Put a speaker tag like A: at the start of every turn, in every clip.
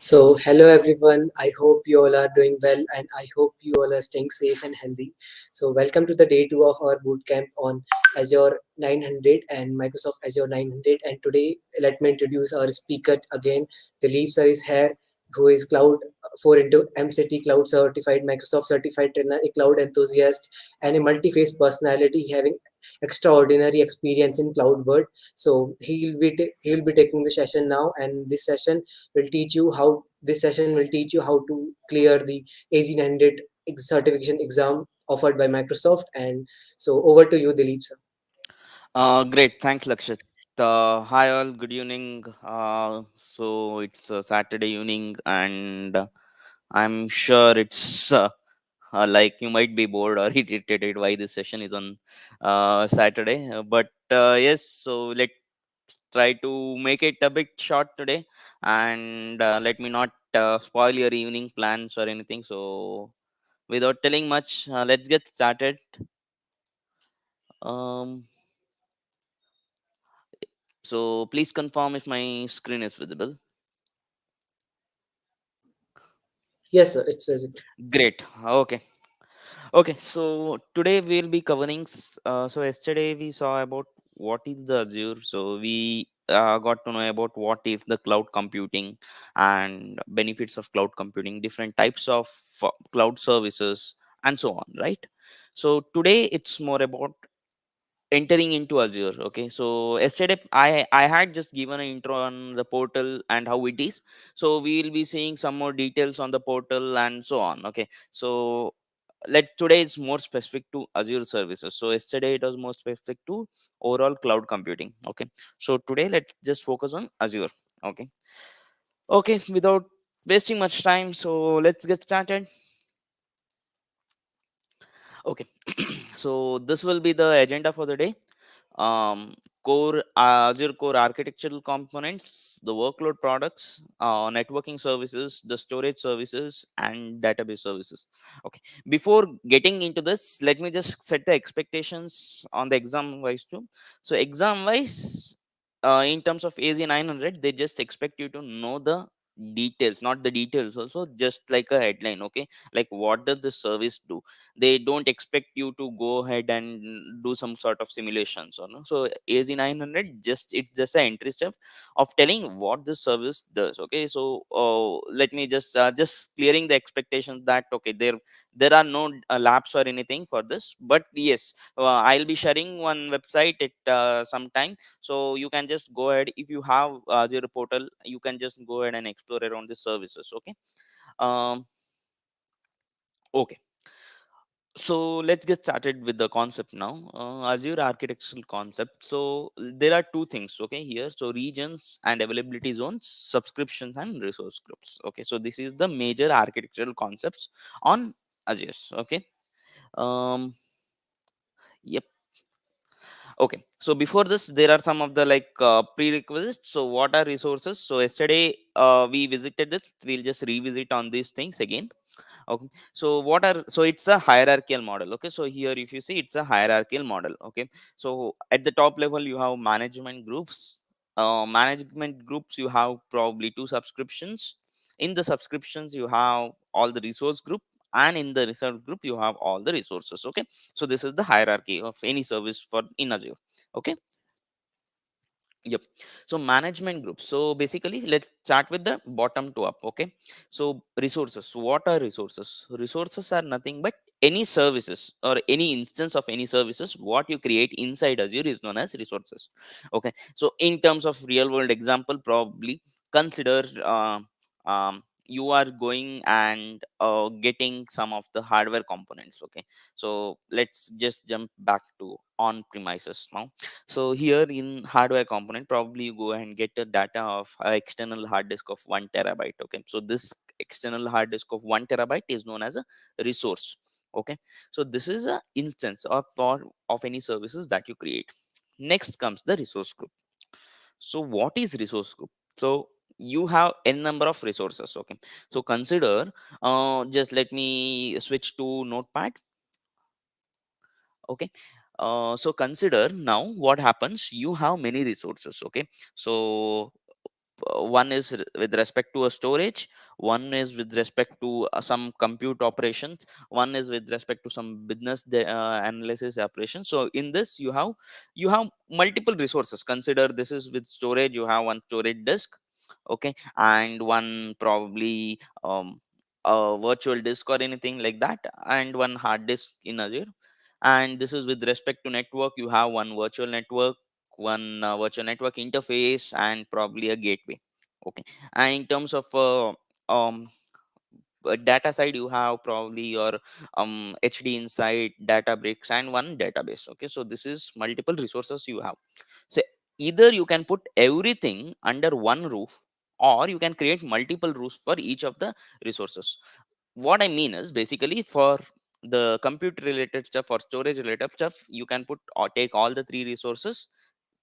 A: Hello everyone. I hope you all are doing well and I hope you all are staying safe and healthy. Welcome to the day two of our bootcamp on Azure 900 and Microsoft Azure 900. And today, let me introduce our speaker again. Dilip sir is here, who is Cloud 4 into MCT Cloud certified, Microsoft certified trainer, a cloud enthusiast, and a multi-phase personality having extraordinary experience in cloud world. He will be taking the session now, and this session will teach you how this session will teach you how to clear the AZ900 certification exam offered by Microsoft. And so over to you, Dilip sir.
B: Great, thanks, Lakshit. Hi, all. Good evening. So it's Saturday evening, and I'm sure it's like you might be bored or irritated why this session is on Saturday. But yes, so let's try to make it a bit short today, and let me not spoil your evening plans or anything. So without telling much, let's get started. Um, so please confirm if my screen is visible.
A: Yes sir, it's visible.
B: Great. Okay. Okay. So today we'll be covering. So yesterday we saw about what is the Azure. So we got to know about what is the cloud computing and benefits of cloud computing, different types of cloud services, and so on. Right. So today it's more about entering into Azure. Okay, so yesterday I had just given an intro on the portal and how it is. So we'll be seeing some more details on the portal and so on. Okay, so let today is more specific to Azure services. So yesterday it was more specific to overall cloud computing. Okay, so today let's just focus on Azure. Okay, okay, without wasting much time, so let's get started. Okay, so this will be the agenda for the day. Core Azure core architectural components, the workload products, networking services, the storage services, and database services. Okay, before getting into this, let me just set the expectations on the exam wise too. So exam wise, in terms of AZ 900, they just expect you to know the details, not the details also, just like a headline. Okay, like what does the service do. They don't expect you to go ahead and do some sort of simulations or no. So AZ900, just it's just an entry step of telling what the service does. Okay, so let me just clearing the expectations that okay, there are no labs or anything for this, but yes, I'll be sharing one website at some time, so you can just go ahead. If you have Azure portal, you can just go ahead and explore around the services. Okay, um okay, so let's get started with the concept now. Azure architectural concept. So there are two things, okay, here. So regions and availability zones, subscriptions and resource groups. Okay, so this is the major architectural concepts on Azure. Okay, um yep. Okay, so before this there are some of the like prerequisites. So what are resources? So yesterday we visited this, we'll just revisit on these things again. Okay, so what are, so it's a hierarchical model. Okay, so here if you see, it's a hierarchical model. Okay, so at the top level you have management groups. Management groups, you have probably two subscriptions. In the subscriptions you have all the resource group, and in the resource group you have all the resources. Okay, so this is the hierarchy of any service for in Azure. Okay, yep. So management groups. So basically, let's start with the bottom to up. Okay. So resources. What are resources? Resources are nothing but any services or any instance of any services what you create inside Azure is known as resources. Okay. So in terms of real world example, probably consider you are going and getting some of the hardware components. Okay. So let's just jump back to on premises now. So here in hardware component, probably you go and get a data of external hard disk of 1 TB. Okay, so this external hard disk of 1 TB is known as a resource. Okay, so this is a instance of any services that you create. Next comes the resource group. So what is resource group? So you have n number of resources. Okay, so consider, just let me switch to notepad. Okay, so consider now what happens. You have many resources. Okay, so one is with respect to a storage, one is with respect to some compute operations, one is with respect to some business analysis operations. So in this you have multiple resources. Consider this is with storage, you have one storage disk, okay, and one probably a virtual disk or anything like that, and one hard disk in Azure. And this is with respect to network, you have one virtual network, one virtual network interface, and probably a gateway, okay. And in terms of um data side, you have probably your HD Insight, Databricks, and one database, okay. So this is multiple resources you have. So either you can put everything under one roof, or you can create multiple roofs for each of the resources. What I mean is, basically, for the compute related stuff or storage related stuff, you can put or take all the three resources,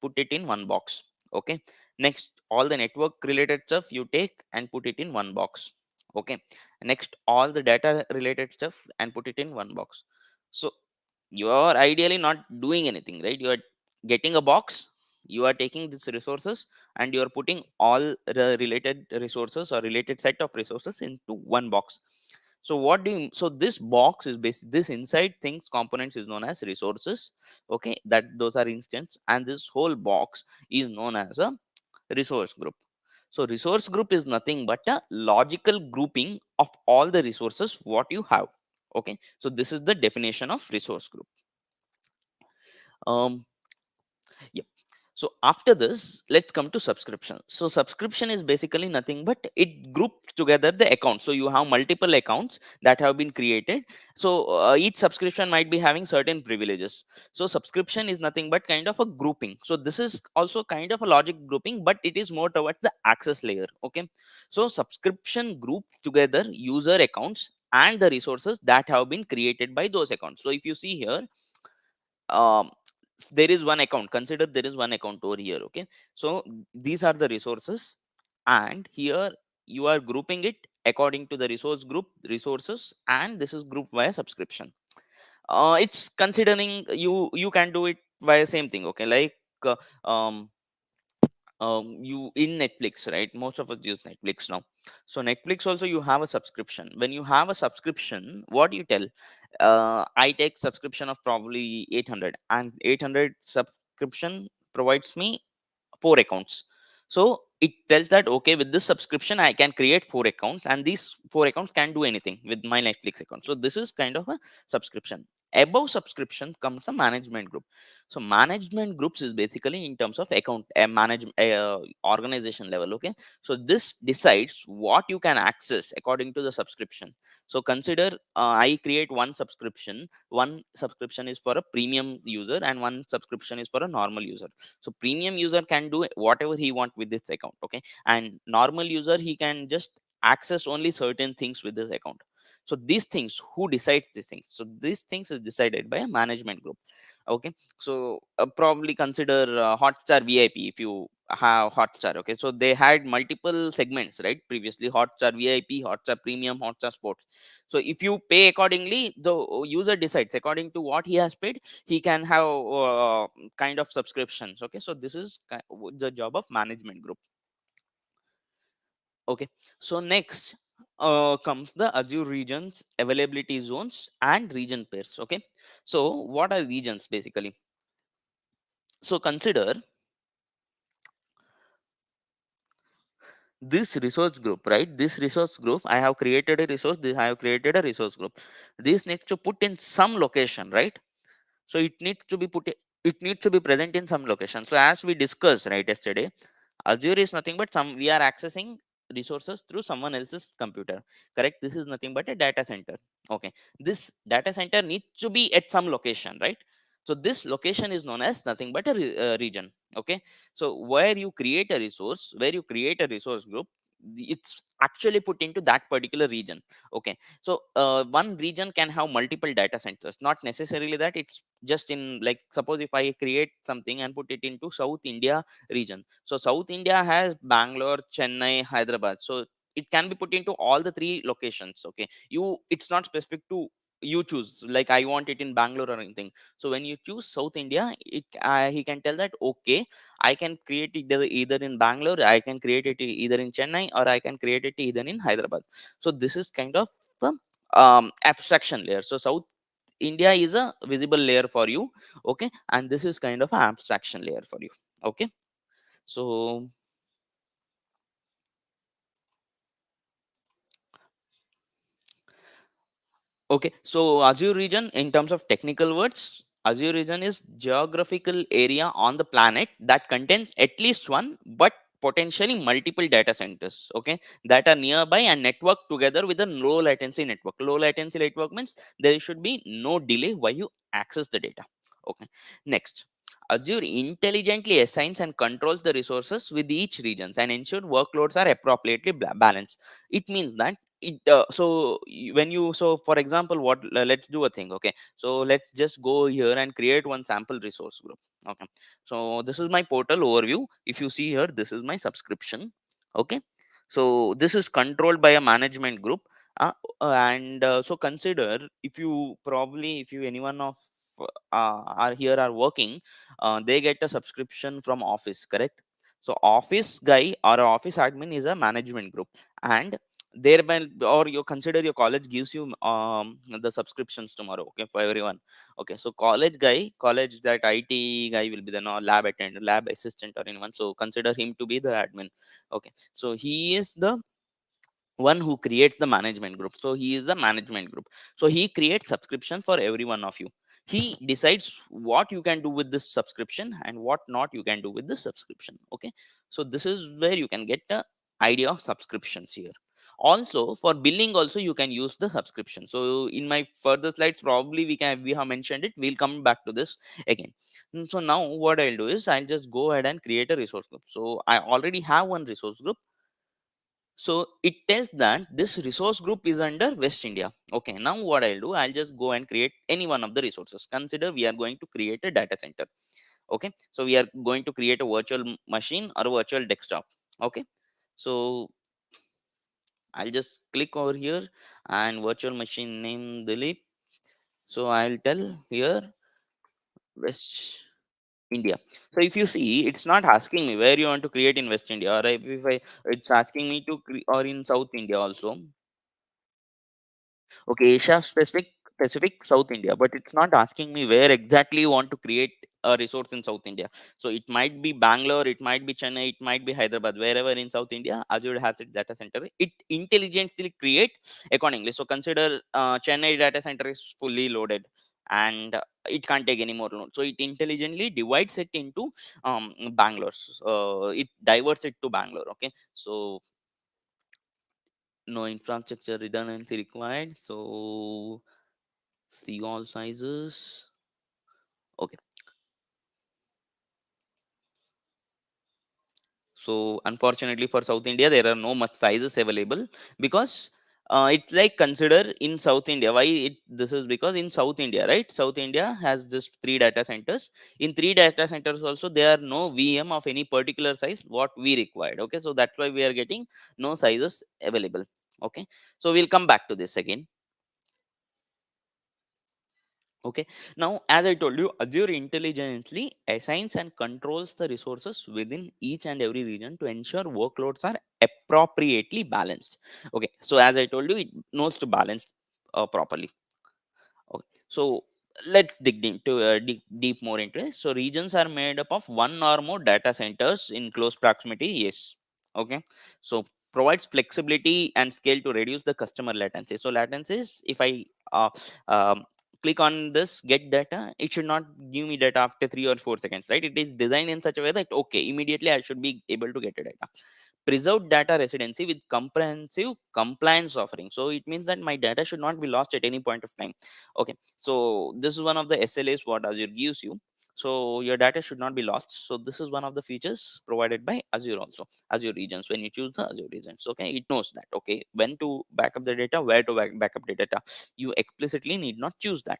B: put it in one box, okay. Next, all the network related stuff you take and put it in one box, okay. Next, all the data related stuff and put it in one box. So you are ideally not doing anything, right? You are getting a box, you are taking these resources, and you are putting all the related resources or related set of resources into one box. So what do you, so this box is this inside things components is known as resources, okay, that those are instance, and this whole box is known as a resource group. So resource group is nothing but a logical grouping of all the resources what you have, okay. So this is the definition of resource group. um Yep. So after this, let's come to subscription. So subscription is basically nothing but it groups together the accounts. So you have multiple accounts that have been created. So each subscription might be having certain privileges. So subscription is nothing but kind of a grouping. So this is also kind of a logic grouping, but it is more towards the access layer. Okay. So subscription groups together user accounts and the resources that have been created by those accounts. So if you see here, um, there is one account, consider there is one account over here, okay. So these are the resources, and here you are grouping it according to the resource group resources, and this is grouped via subscription. It's considering you can do it via same thing, okay, like uh, um you in Netflix, right? Most of us use Netflix now. So Netflix also you have a subscription. When you have a subscription, what do you tell? I take subscription of probably 800, and 800 subscription provides me four accounts. So it tells that, okay, with this subscription I can create four accounts, and these four accounts can do anything with my Netflix account. So this is kind of a subscription. Above subscription comes a management group. So management groups is basically in terms of account organization level, okay. So this decides what you can access according to the subscription. So consider I create one subscription is for a premium user and one subscription is for a normal user. So premium user can do whatever he want with this account, okay, and normal user he can just access only certain things with this account. So these things, who decides these things? So these things is decided by a management group, okay. So probably consider Hotstar VIP. If you have Hotstar, okay, so they had multiple segments, right? Previously Hotstar VIP, Hotstar Premium, Hotstar Sports. So if you pay accordingly, the user decides according to what he has paid, he can have kind of subscriptions, okay. So this is the job of management group, okay. So next comes the Azure regions, availability zones, and region pairs, okay. So what are regions basically? So consider this resource group, right? This resource group, I have created a resource, this I have created a resource group. This needs to put in some location, right? So it needs to be it needs to be present in some location. So as we discussed right yesterday, Azure is nothing but some we are accessing resources through someone else's computer, correct? This is nothing but a data center, okay. This data center needs to be at some location, right? So this location is known as nothing but a region, okay. So where you create a resource, where you create a resource group, it's actually put into that particular region, okay. So one region can have multiple data centers, not necessarily that it's just in, like, suppose if I create something and put it into South India region. So South India has Bangalore, Chennai, Hyderabad. So it can be put into all the three locations, okay. It's not specific to you choose, like I want it in Bangalore or anything. So when you choose South India, he can tell that okay, I can create it either in Bangalore, I can create it either in Chennai, or I can create it either in Hyderabad. So this is kind of the abstraction layer. So South India is a visible layer for you, okay, and this is kind of an abstraction layer for you, okay. So okay, so Azure region, in terms of technical words, Azure region is geographical area on the planet that contains at least one, but potentially multiple data centers, okay, that are nearby and network together with a low latency network. Low latency network means there should be no delay while you access the data, okay. Next, Azure intelligently assigns and controls the resources with each regions and ensure workloads are appropriately balanced. It means that when you, so for example, let's do a thing, okay. So let's just go here and create one sample resource group, okay. So this is my portal overview. If you see here, this is my subscription, okay. So this is controlled by a management group, uh, and so consider, if you probably, if you anyone of are here are working, they get a subscription from office, correct. So office guy or a office admin is a management group, and thereby, or you consider your college gives you the subscriptions tomorrow, okay, for everyone, okay. So college, that IT guy will be the lab attendant, lab assistant, or anyone, so consider him to be the admin, okay. So he is the one who creates the management group, so he is the management group. So he creates subscription for every one of you. He decides what you can do with this subscription and what not you can do with this subscription, okay. So this is where you can get the idea of subscriptions here. Also for billing also you can use the subscription. So in my further slides probably we have mentioned it, we'll come back to this again. So now what I'll do is I'll just go ahead and create a resource group. So I already have one resource group. So it tells that this resource group is under West India. Okay, now what I'll do, I'll just go and create any one of the resources. Consider we are going to create a data center. Okay, so we are going to create a virtual machine or a virtual desktop. Okay, so I'll just click over here and virtual machine name Dilip. So I'll tell here West India. So if you see, it's not asking me where you want to create in West India, or if I, it's asking me to or in South India also. Okay, Asia Pacific South India, but it's not asking me where exactly you want to create a resource in South India. So it might be Bangalore, it might be Chennai, it might be Hyderabad, wherever in South India Azure has its data center, it intelligently create accordingly. So consider Chennai data center is fully loaded, and it can't take any more load, so it intelligently divides it into Bangalore. It diverts it to Bangalore, okay. So no infrastructure redundancy required, so see all sizes, okay. So unfortunately for South India there are no much sizes available, because it's like, consider in South India, why this is because in South India, right, South India has just 3 data centers. In 3 data centers also there are no VM of any particular size what we required, okay. So that's why we are getting no sizes available, okay. So we'll come back to this again. Okay. Now, as I told you, Azure intelligently assigns and controls the resources within each and every region to ensure workloads are appropriately balanced. Okay. So, as I told you, it knows to balance properly. Okay. So, let's dig into deep more into it. So, regions are made up of one or more data centers in close proximity. Yes. Okay. So, provides flexibility and scale to reduce the customer latency. So, latency is, if I uh, um, click on this get data, it should not give me data after 3 or 4 seconds, right? It is designed in such a way that okay, immediately I should be able to get the data. Preserved data residency with comprehensive compliance offering. So it means that my data should not be lost at any point of time. Okay, so this is one of the SLAs what Azure gives you. So your data should not be lost. So this is one of the features provided by Azure also. Azure regions, when you choose the Azure regions, okay, it knows that okay, when to back up the data, where to back up the data. You explicitly need not choose that.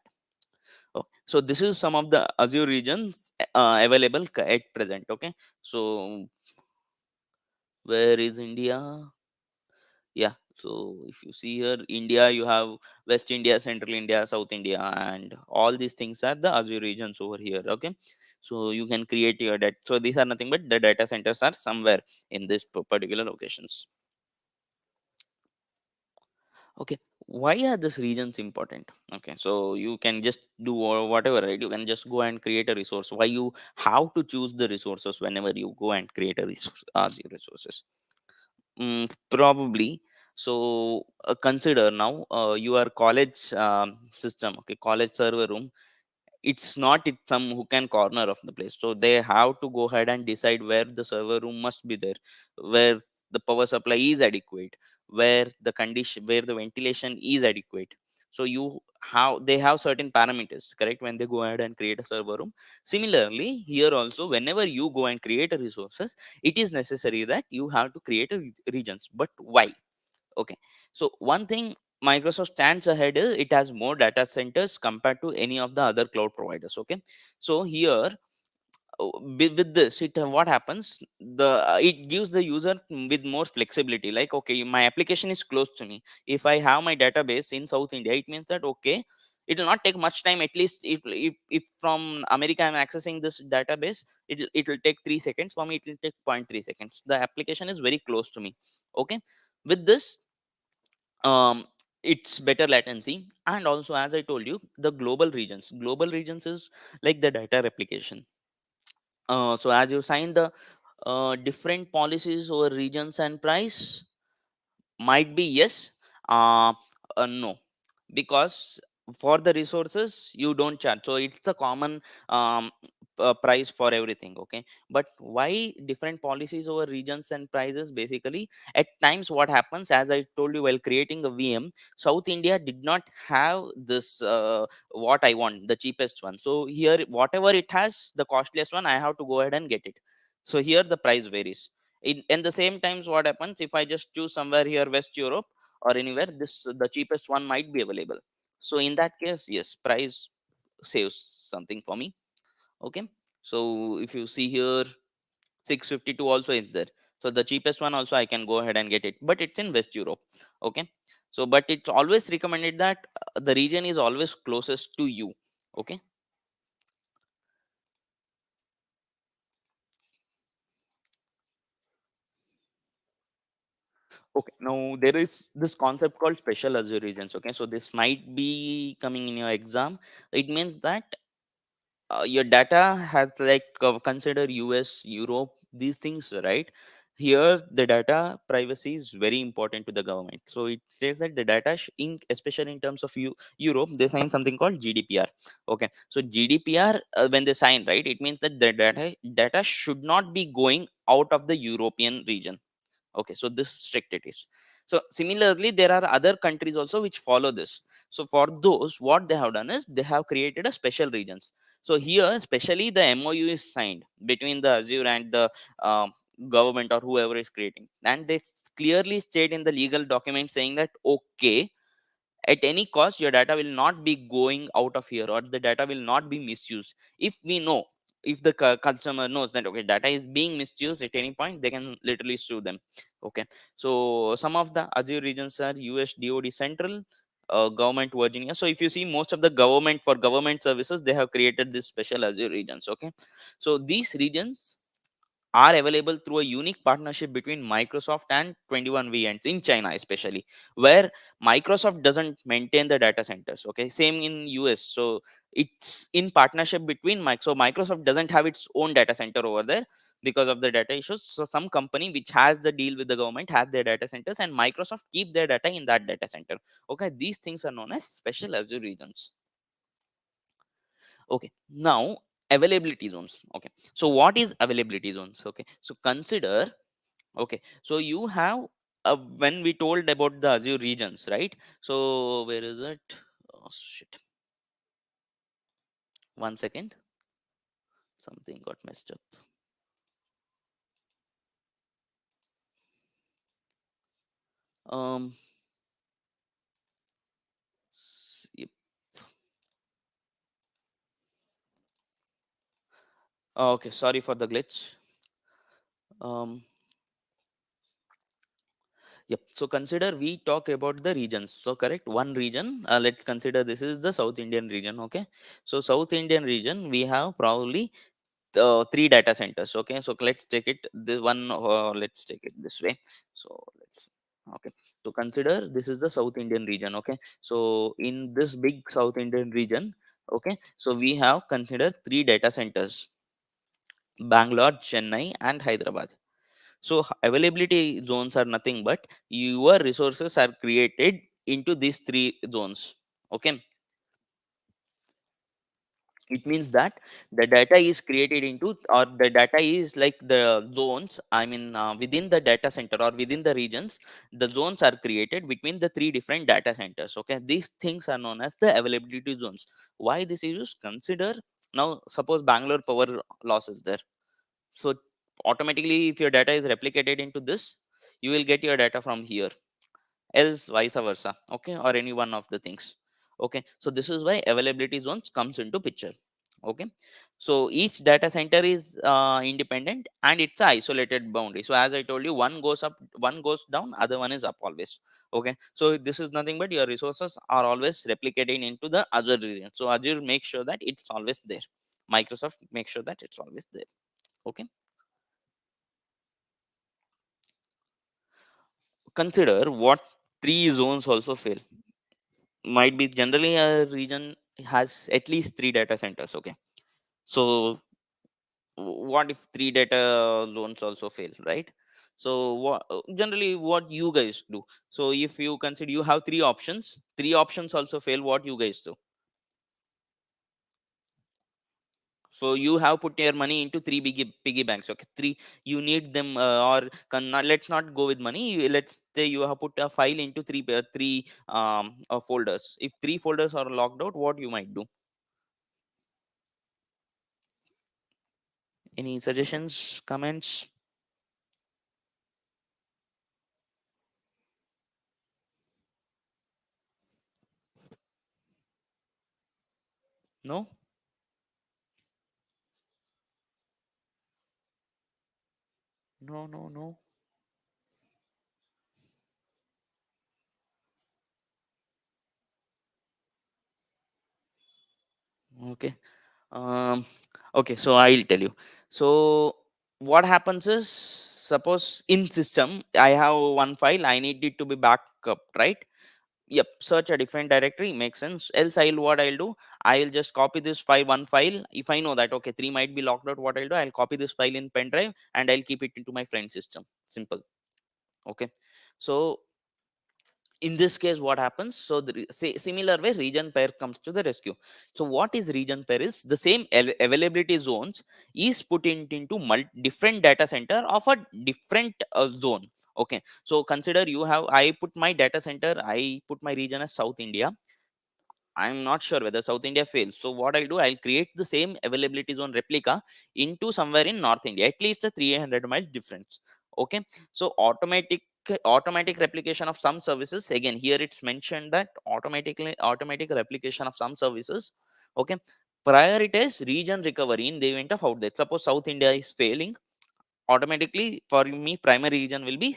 B: Oh, so this is some of the Azure regions available at present. Okay, so where is India? Yeah, So if you see here, India, you have West India, Central India, South India, and all these things are the Azure regions over here. Okay, so you can create your data. So these are nothing but the data centers are somewhere in this particular locations. Okay, why are these regions important? Okay, so you can just do whatever, right? You can just go and create a resource. Why you have to choose the resources whenever you go and create a resource, Azure resources? Probably. So consider now your college system, okay, college server room. It's not it some who can corner of the place, so they have to go ahead and decide where the server room must be there, where the power supply is adequate, where the condition, where the ventilation is adequate. So you have, they have certain parameters, correct, when they go ahead and create a server room. Similarly here also, whenever you go and create a resources, it is necessary that you have to create a regions. But why? Okay, so one thing Microsoft stands ahead is it has more data centers compared to any of the other cloud providers. Okay, so here with this, it what happens, the it gives the user with more flexibility. Like, okay, my application is close to me. If I have my database in South India, it means that okay, it will not take much time. At least if from America I'm accessing this database, it will take 3 seconds. For me it will take zero point 0.3 seconds. The application is very close to me. Okay, with this, it's better latency. And also, as I told you, the global regions is like the data replication. So as you sign the different policies over regions and price, might be yes, uh, no, because for the resources you don't charge, so it's the common price for everything. Okay, but why different policies over regions and prices? Basically, at times what happens, as I told you, while creating a VM, South India did not have this what I want, the cheapest one. So here whatever it has, the costliest one, I have to go ahead and get it. So here the price varies. In the same times, what happens if I just choose somewhere here, West Europe or anywhere, this the cheapest one might be available. So in that case, yes, price saves something for me. Okay, so if you see here, 652 also is there. So the cheapest one also I can go ahead and get it, but it's in West Europe. Okay, so but it's always recommended that the region is always closest to you. Okay. Okay, now there is this concept called special Azure regions. Okay, so this might be coming in your exam. It means that your data has like consider US, Europe, these things, right? Here, the data privacy is very important to the government. So it says that the data, especially in terms of Europe, they sign something called GDPR. Okay, so GDPR, when they sign, right, it means that the data should not be going out of the European region. Okay, so this strict it is. So similarly, there are other countries also which follow this. So for those, what they have done is they have created a special regions. So here, especially, the MOU is signed between the Azure and the government or whoever is creating, and they clearly state in the legal document saying that okay, at any cost your data will not be going out of here, or the data will not be misused. If we know, if the customer knows that okay, data is being misused at any point, they can literally sue them. Okay, so some of the Azure regions are US DoD Central, government Virginia. So if you see, most of the government, for government services, they have created this special Azure regions. Okay, so these regions are available through a unique partnership between Microsoft and 21VNs in China, especially, where Microsoft doesn't maintain the data centers. Okay, same in US. So it's in partnership between Mike. So Microsoft doesn't have its own data center over there because of the data issues. So some company which has the deal with the government have their data centers, and Microsoft keep their data in that data center. Okay, these things are known as special Azure regions. Okay, now availability zones. Okay, so what is availability zones? Okay, so consider, okay, so you have when we told about the Azure regions, right? So where is it? Oh shit, one second, something got messed up. um yep. Okay, sorry for the glitch. um Yep. So consider we talk about the regions. So correct, one region. Let's consider this is the South Indian region. Okay. So South Indian region, we have probably three data centers. Okay. So let's take it this one. Let's take it this way. So let's. Okay. So consider this is the South Indian region. Okay. So in this big South Indian region. Okay. So we have considered three data centers: Bangalore, Chennai, and Hyderabad. So availability zones are nothing but your resources are created into these three zones. Okay, it means that the data is created into, or the data is like the zones, I mean within the data center or within the regions, the zones are created between the three different data centers. Okay, these things are known as the availability zones. Why this is used? Consider now, suppose Bangalore power loss is there. So automatically if your data is replicated into this, you will get your data from here, else vice versa. Okay, or any one of the things. Okay, so this is why availability zones comes into picture. Okay, so each data center is independent and it's a isolated boundary. So as I told you, one goes up, one goes down, other one is up always. Okay, so this is nothing but your resources are always replicating into the Azure region. So Azure makes sure that it's always there, Microsoft makes sure that it's always there. Okay, consider what three zones also fail. Might be generally a region has at least three data centers. Okay, so what if three data zones also fail, right? So what generally what you guys do? So if you consider you have three options also fail, what you guys do? So you have put your money into three piggy banks. Okay, three, you need them, let's not go with money. Let's say you have put a file into three folders. If three folders are locked out, what you might do? Any suggestions, comments? No. No, no, no. Okay. Um, okay, so I'll tell you. So what happens is, suppose in system I have one file, I need it to be backed up, right? Yep, search a different directory, makes sense. Else what I'll do, I'll just copy this file, one file. If I know that okay, three might be locked out, what I'll do, I'll copy this file in pen drive and I'll keep it into my friend system. Simple. Okay. So in this case what happens, so similar way region pair comes to the rescue. So what is region pair is the same availability zones is put into different data center of a different zone. Okay, so consider you have, I put my data center, I put my region as South India. I'm not sure whether South India fails. So what I'll do, I'll create the same availability zone replica into somewhere in North India, at least a 300 miles difference. Okay. So automatic replication of some services. Again, here it's mentioned that automatic replication of some services. Okay. Prioritize region recovery in the event of outage. Suppose South India is failing, automatically for me primary region will be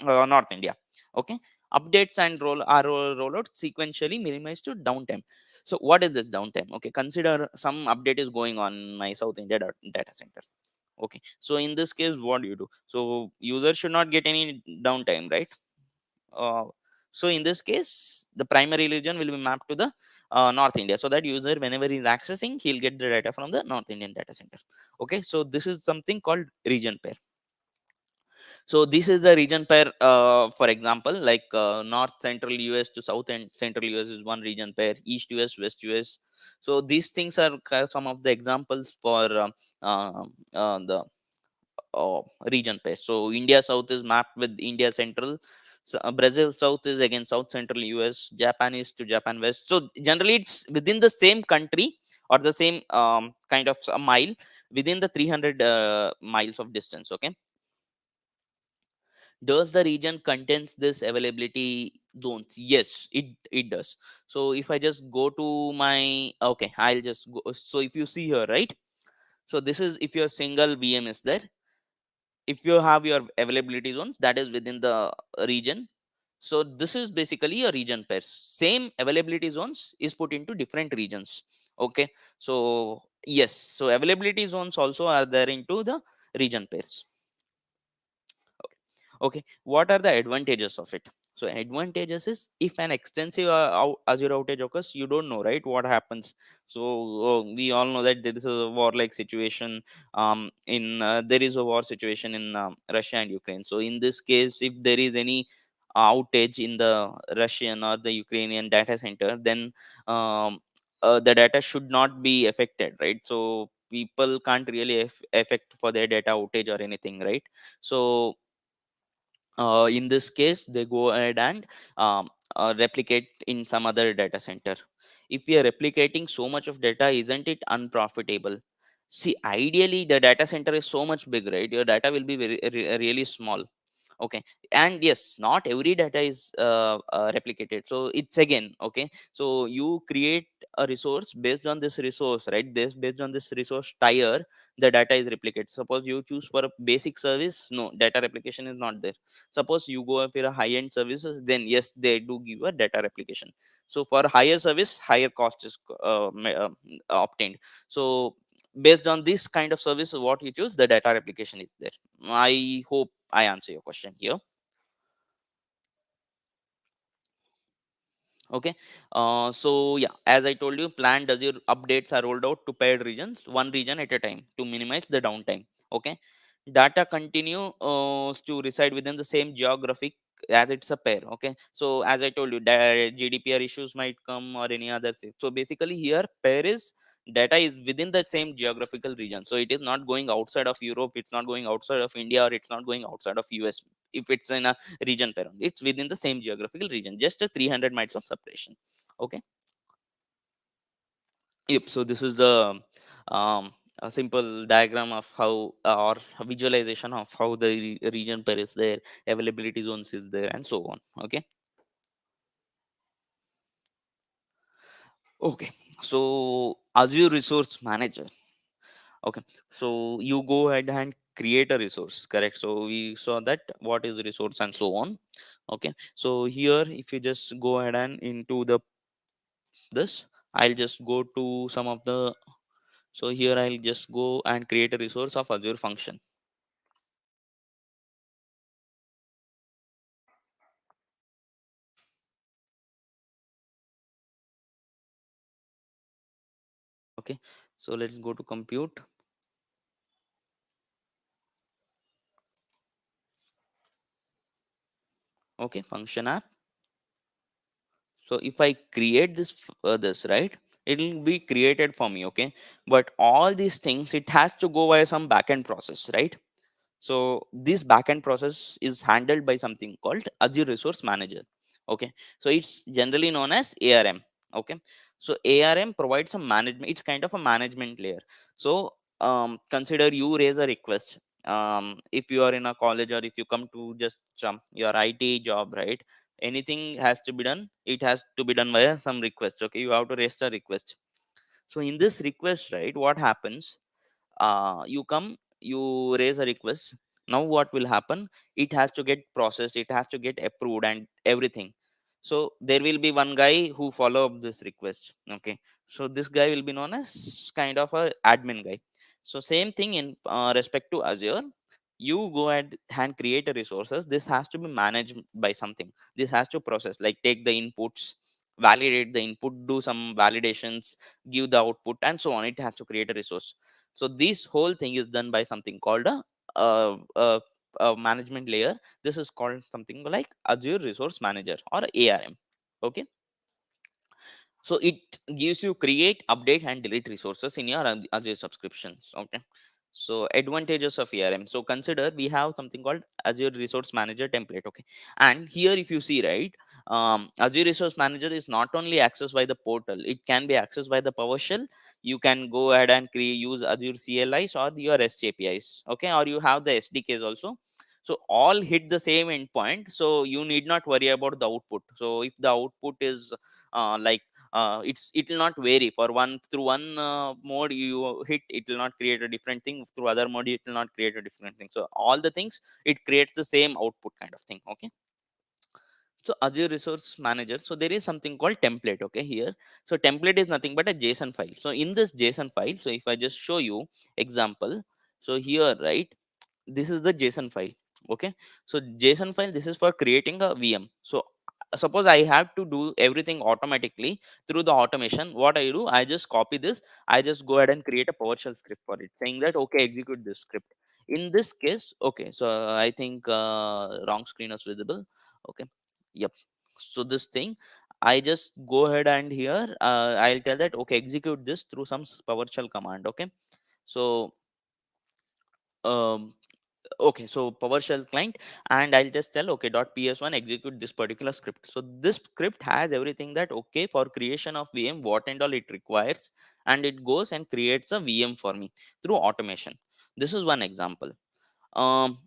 B: North India. Okay, updates and rollout sequentially minimized to downtime. So what is this downtime? Okay, consider some update is going on my South India data center. Okay, so in this case what do you do? So user should not get any downtime, right? uh, so in this case the primary region will be mapped to the North India, so that user whenever he's accessing, he'll get the data from the North Indian data center. Okay, so this is something called region pair. So this is the region pair. For example, like North Central US to South and Central US is one region pair. East US, West US. So these things are some of the examples for the region pair. So India South is mapped with India Central. So, Brazil South is again South Central US. Japan East to Japan West. So generally, it's within the same country or the same kind of a mile within the 300 miles of distance. Okay, does the region contains this availability zones? Yes, it does. So if I just go to my, okay, I'll just go. So if you see here, right, so this is if your single VM is there. if you have your availability zones, that is within the region. So this is basically a region pair. Same availability zones is put into different regions. Okay. So yes, so availability zones also are there into the region pairs. Okay, what are the advantages of it? So advantages is, if an extensive Azure outage occurs, you don't know, right, what happens. So we all know that there is a war like situation, in there is a war situation in Russia and Ukraine. So in this case, if there is any outage in the Russian or the Ukrainian data center, then the data should not be affected, right? So people can't really affect for their data outage or anything, right? So in this case, they go ahead and replicate in some other data center. If we are replicating so much of data, isn't it unprofitable? See, ideally the data center is so much big, right? Your data will be really small. Okay. And yes, not every data is replicated, so it's again, okay, so you create a resource based on this resource, right? This based on this resource tier, the data is replicated. Suppose you choose for a basic service, no data replication is not there. Suppose you go for a high end services, then yes, they do give a data replication. So for higher service, higher cost is obtained. So based on this kind of service, what you choose, the data replication is there. I hope I answer your question here. Okay. So yeah, as I told you, planned Azure updates are rolled out to paired regions, one region at a time, to minimize the downtime. Okay. Data continue to reside within the same geographic as it's a pair. Okay. So as I told you, GDPR issues might come or any other thing. So basically here, pair is data is within the same geographical region. So it is not going outside of Europe, it's not going outside of India, or it's not going outside of US. If it's in a region pair, it's within the same geographical region, just a 300 miles of separation. Okay. Yep. So this is the um, a simple diagram of how, or a visualization of how the region pair is there, availability zones is there, and so on. Okay. Okay. So Azure Resource Manager. Okay. So you go ahead and create a resource, correct? So we saw that what is resource and so on. Okay. So here, if you just go ahead and into the this, I'll just go to some of the, so here I'll just go and create a resource of Azure function. Okay. So let's go to compute. Okay. Function app. So if I create this, right, it will be created for me. Okay. But all these things, it has to go via some backend process, right? So this backend process is handled by something called Azure Resource Manager. Okay. So it's generally known as ARM. Okay. So ARM provides some management. It's kind of a management layer. So consider you raise a request. If you are in a college, or if you come to just your IT job, right? Anything has to be done. It has to be done via some request. Okay. You have to raise a request. So in this request, right, what happens? You come, you raise a request. Now what will happen, it has to get processed, it has to get approved and everything. So there will be one guy who follow up this request. Okay. So this guy will be known as kind of a admin guy. So same thing in respect to Azure. You go ahead and create a resources, this has to be managed by something. This has to process, like take the inputs, validate the input, do some validations, give the output, and so on. It has to create a resource. So this whole thing is done by something called uh, uh, a management layer. This is called something like Azure Resource Manager, or ARM. Okay. So it gives you create, update, and delete resources in your Azure subscriptions. Okay. So advantages of ARM. So consider we have something called Azure Resource Manager template. Okay. And here, if you see, right, Azure Resource Manager is not only accessed by the portal, it can be accessed by the PowerShell. You can go ahead and use Azure CLIs or your REST APIs. Okay. Or you have the SDKs also. So all hit the same endpoint. So you need not worry about the output. So if the output is like it will not vary for one through one mode you hit, it will not create a different thing. Through other mode it will not create a different thing. So all the things, it creates the same output kind of thing. Okay. So Azure Resource Manager, so there is something called template. Okay, here, so template is nothing but a JSON file. So in this JSON file, so if I just show you example, so here, right, this is the JSON file. Okay, so JSON file, this is for creating a VM. So suppose I have to do everything automatically through the automation, what I do, I just copy this, I just go ahead and create a PowerShell script for it, saying that okay, execute this script. In this case, okay, so I think wrong screen is visible. Okay, yep. So this thing, I just go ahead and here I'll tell that okay, execute this through some PowerShell command. Okay, so um okay, so PowerShell client, and I'll just tell okay, .ps1 execute this particular script. So this script has everything that okay, for creation of VM, what and all it requires, and it goes and creates a VM for me through automation. This is one example. um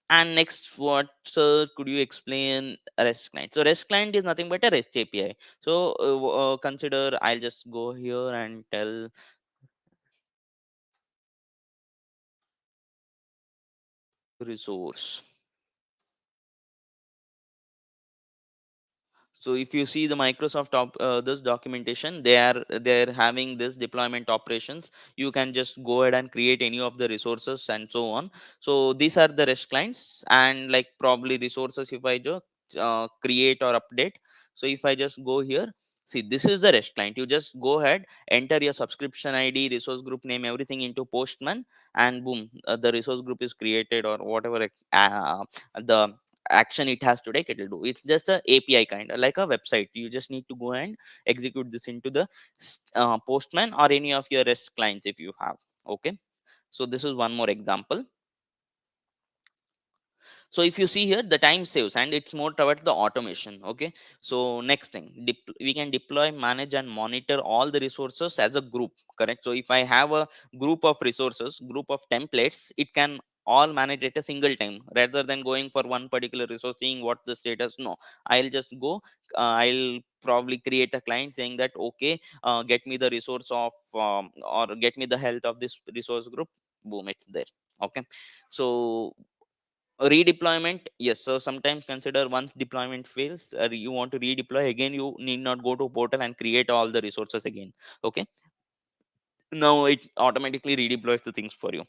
B: and next, what, sir, could you explain REST client? So REST client is nothing but a REST API. So consider, I'll just go here and tell resource. So if you see the Microsoft this documentation, they're having this deployment operations. You can just go ahead and create any of the resources and so on. So these are the REST clients, and like probably resources, if I just create or update. So if I just go here, see, this is the REST client. You just go ahead, enter your subscription ID, resource group name, everything into Postman, and boom, the resource group is created, or whatever the action it has to take, it will do. It's just a API, kind of like a website. You just need to go and execute this into the Postman or any of your REST clients if you have. Okay, so this is one more example. So if you see here, the time saves, and it's more towards the automation. Okay, so next thing, we can deploy, manage, and monitor all the resources as a group. Correct. So if I have a group of resources, group of templates, it can all manage at a single time, rather than going for one particular resource, seeing what the status. No, I'll just go, I'll probably create a client saying that okay, get me the resource of or get me the health of this resource group. Boom, it's there. Okay, so redeployment, yes. So sometimes consider, once deployment fails, you want to redeploy again, you need not go to portal and create all the resources again. Okay, now it automatically redeploys the things for you.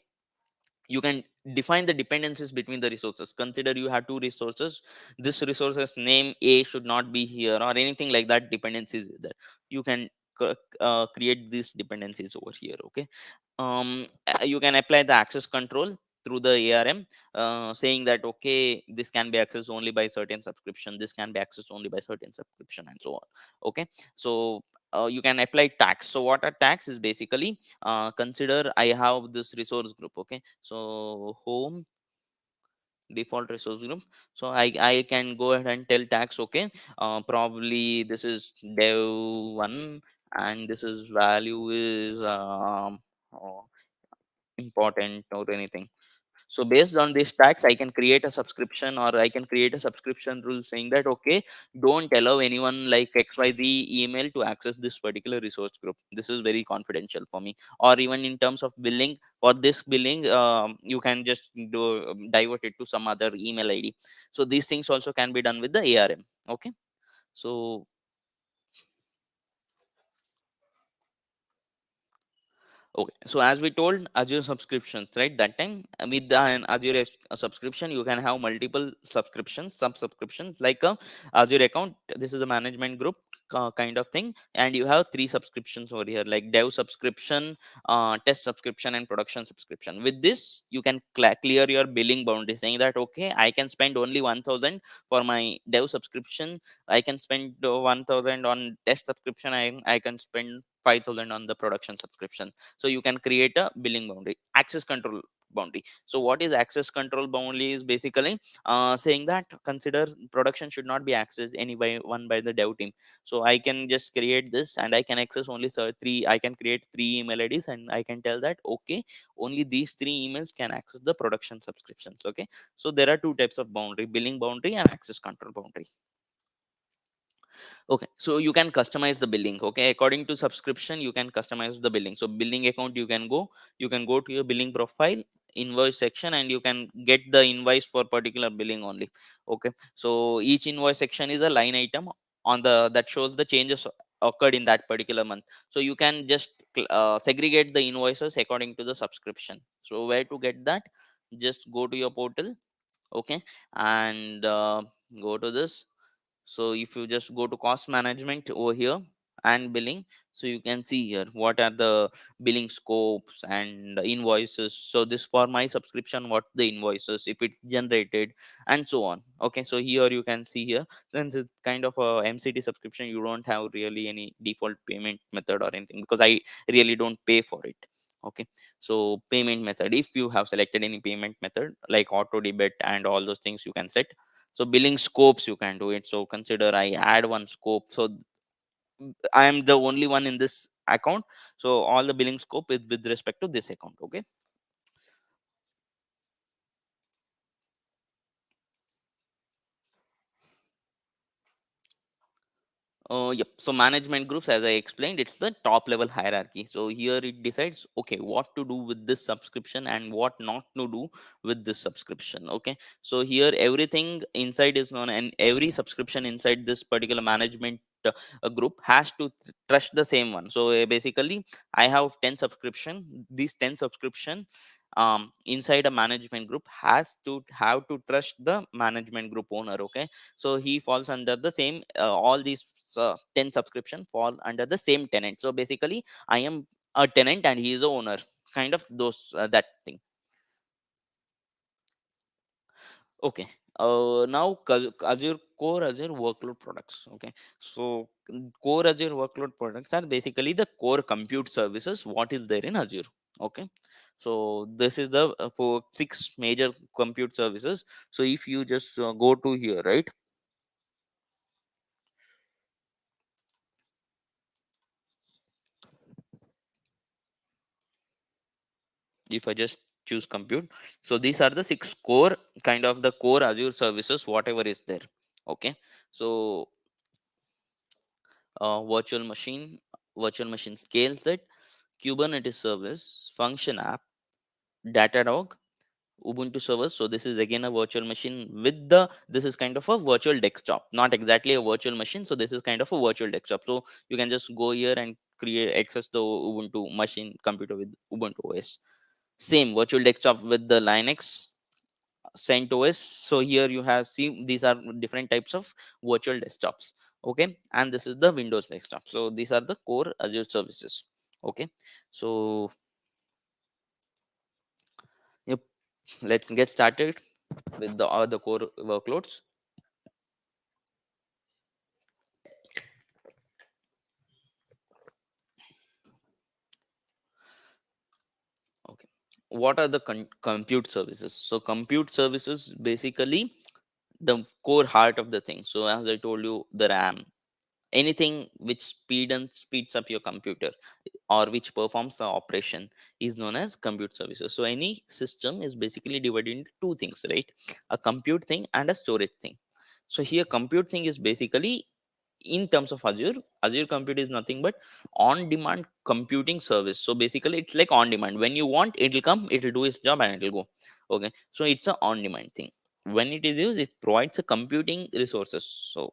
B: You can define the dependencies between the resources. Consider you have two resources, this resource's name A should not be here, or anything like that, dependencies there. You can create these dependencies over here. Okay, you can apply the access control through the ARM, saying that okay, this can be accessed only by certain subscription, this can be accessed only by certain subscription, and so on. Okay, so you can apply tags. So what are tags is basically, consider I have this resource group. Okay, so home default resource group. So I can go ahead and tell tags. Okay, probably this is dev 1, and this is value is uh, important or anything. So based on these tags, I can create a subscription, or I can create a subscription rule saying that okay, don't allow anyone like XYZ email to access this particular resource group. This is very confidential for me. Or even in terms of billing, for this billing, you can just do divert it to some other email ID. So these things also can be done with the ARM. Okay, so okay, so as we told, Azure subscriptions, right? That time, with the an Azure subscription, you can have multiple subscriptions, sub subscriptions, like a Azure account. This is a management group kind of thing, and you have three subscriptions over here, like dev subscription, test subscription, and production subscription. With this, you can clear your billing boundary, saying that okay, I can spend only 1,000 for my dev subscription. I can spend 1,000 on test subscription. I can spend 5,000 on the production subscription. So you can create a billing boundary, access control boundary. So what is access control boundary is basically saying that consider production should not be accessed any by one by the dev team. So I can just create this, and I can access only three. I can create three email IDs, and I can tell that okay, only these three emails can access the production subscriptions. Okay, so there are two types of boundary: billing boundary and access control boundary. Okay, so you can customize the billing. Okay, according to subscription, you can customize the billing. So billing account, you can go to your billing profile, invoice section, and you can get the invoice for particular billing only. Okay, so each invoice section is a line item on the that shows the changes occurred in that particular month. So you can just segregate the invoices according to the subscription. So where to get that? Just go to your portal. Okay, and go to this. So if you just go to cost management over here and billing, so you can see here what are the billing scopes and invoices. So this for my subscription, what the invoices, if it's generated, and so on. Okay, so here you can see here, since it's kind of a MCT subscription, you don't have really any default payment method or anything, because I really don't pay for it. Okay, so payment method, if you have selected any payment method like auto debit and all those things, you can set. So billing scopes, you can do it. So consider I add one scope. So I am the only one in this account, so all the billing scope is with respect to this account. Okay. Yep. So management groups, as I explained, it's the top level hierarchy. So here it decides, okay, what to do with this subscription and what not to do with this subscription. Okay. So here everything inside is known, and every subscription inside this particular management group has to trust the same one. So basically, I have 10 subscription. These 10 subscription inside a management group has to have to trust the management group owner. Okay, so he falls under the same all these 10 subscription fall under the same tenant. So basically I am a tenant and he is a owner, kind of those that thing. Okay, now Azure core Azure workload products. Okay, so core Azure workload products are basically the core compute services what is there in Azure. Okay, so this is the for six major compute services. So if you just go to here, right? If I just choose compute, so these are the six core, kind of the core Azure services whatever is there. Okay, so virtual machine, virtual machine scale set, Kubernetes service, function app, Datadog, Ubuntu servers. So this is again a virtual machine with the, this is kind of a virtual desktop, not exactly a virtual machine. So this is kind of a virtual desktop. So you can just go here and create access the Ubuntu machine computer with Ubuntu OS. Same virtual desktop with the Linux CentOS. So here you have, see, these are different types of virtual desktops. Okay, and this is the Windows desktop. So these are the core Azure services. Okay, so yep, let's get started with the other core workloads. Okay, what are the compute services? So compute services basically the core heart of the thing. So as I told you, the RAM, anything which speeds up your computer or which performs the operation is known as compute services. So any system is basically divided into two things, right? A compute thing and a storage thing. So here compute thing is basically, in terms of Azure compute is nothing but on demand computing service. So basically it's like on demand, when you want it will come, it will do its job and it will go. Okay, so it's a on demand thing. When it is used, it provides a computing resources. So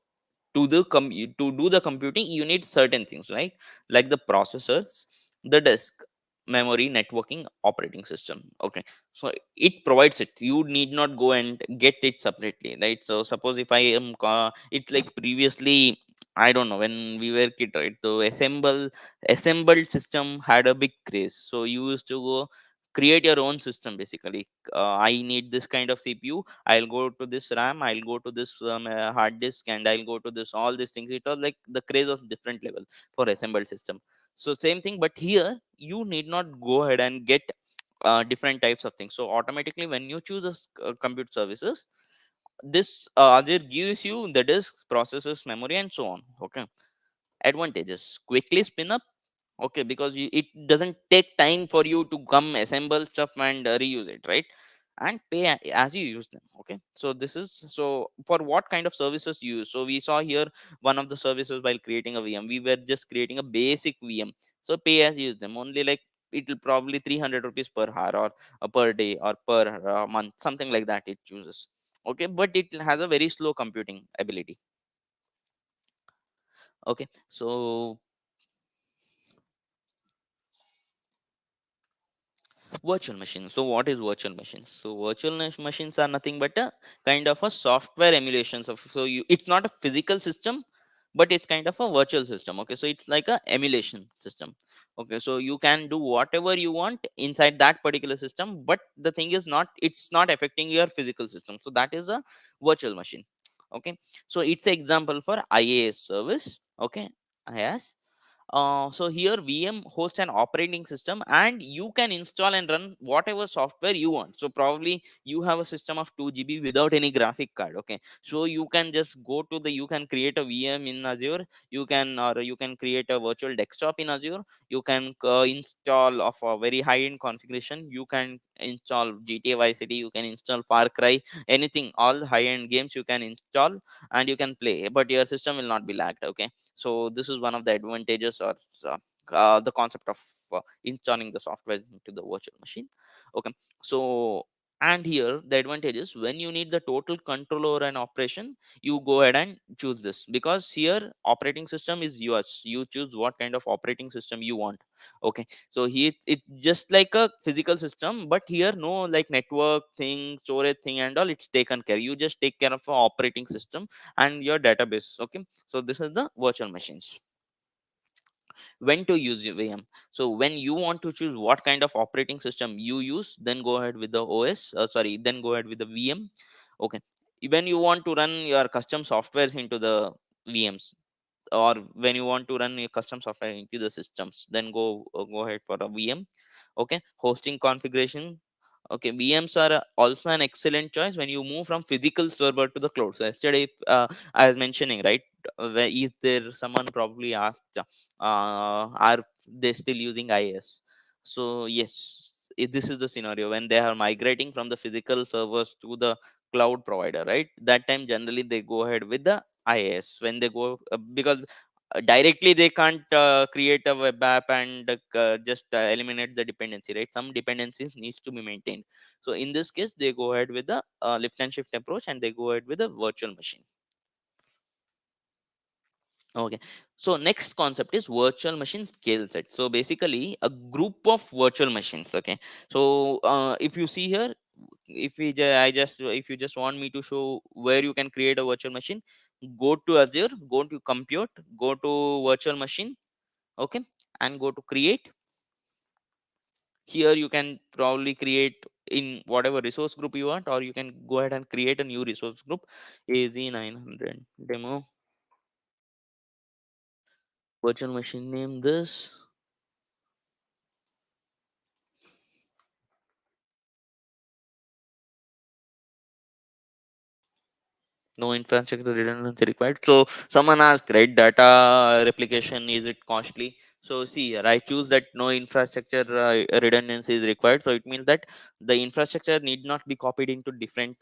B: to do the computing you need certain things, right? Like the processors, the disk, memory, networking, operating system. Okay, so it provides it, you need not go and get it separately, right? So suppose if I am it's like previously, I don't know, when we were kid, right? So assembled system had a big craze. So you used to go create your own system basically. I need this kind of CPU, I'll go to this RAM, I'll go to this hard disk, and I'll go to this all these things. It was like the craze was different level for assembled system. So same thing, but here you need not go ahead and get different types of things. So automatically when you choose compute services, this Azure gives you the disk, processors, memory, and so on. Okay, advantages: quickly spin up. Okay, because it doesn't take time for you to come assemble stuff and reuse it, right? and pay as you use them. Okay, so this is, so for what kind of services you use. So we saw here one of the services while creating a VM, we were just creating a basic VM. So pay as you use them only, like it will probably 300 rupees per hour, or per day, or per month, something like that it chooses. Okay, but it has a very slow computing ability. Okay, so virtual machines. So what is virtual machines? So machines are nothing but a kind of a software emulations of, so you, it's not a physical system, but it's kind of a virtual system. Okay, so it's like a emulation system. Okay, so you can do whatever you want inside that particular system, but the thing is not, it's not affecting your physical system. So that is a virtual machine. Okay, so it's an example for IaaS service. Okay, IaaS. So here VM hosts an operating system, and you can install and run whatever software you want. So probably you have a system of 2 GB without any graphic card. Okay, so you can just go to the, you can create a VM in Azure, you can, or you can create a virtual desktop in Azure. You can install of a very high end configuration. You can install GTA Vice City, you can install Far Cry, anything, all the high end games you can install, and you can play, but your system will not be lagged. Okay, so this is one of the advantages, or uh, the concept of installing the software into the virtual machine. Okay, so, and here the advantage is when you need the total control over an operation, you go ahead and choose this, because here operating system is yours, you choose what kind of operating system you want. Okay, so here it's just like a physical system, but here no like network thing, storage thing and all, it's taken care, you just take care of a operating system and your database. Okay, so this is the virtual machines. When to use your VM? So when you want to choose what kind of operating system you use, then go ahead with the OS, sorry, then go ahead with the VM. Okay, when you want to run your custom softwares into the VMs, or when you want to run your custom software into the systems, then go ahead for a VM. Okay, hosting configuration. Okay, VMs are also an excellent choice when you move from physical server to the cloud. So yesterday, I was mentioning, right? Where is there someone probably asked, are they still using IaaS? So yes, this is the scenario when they are migrating from the physical servers to the cloud provider, right? That time generally they go ahead with the IaaS when they go, because directly they can't create a web app and just eliminate the dependency, right? Some dependencies needs to be maintained. So in this case they go ahead with the lift and shift approach, and they go ahead with a virtual machine. Okay, so next concept is virtual machine scale set. So basically a group of virtual machines. Okay, so if you see here, if we I just, if you just want me to show where you can create a virtual machine, go to Azure, go to compute, go to virtual machine. Okay, and go to create. Here you can probably create in whatever resource group you want, or you can go ahead and create a new resource group, AZ900 demo virtual machine, name this. No infrastructure redundancy required. So someone asked, right, data replication, is it costly? So see here, I choose that no infrastructure redundancy is required. So it means that the infrastructure need not be copied into different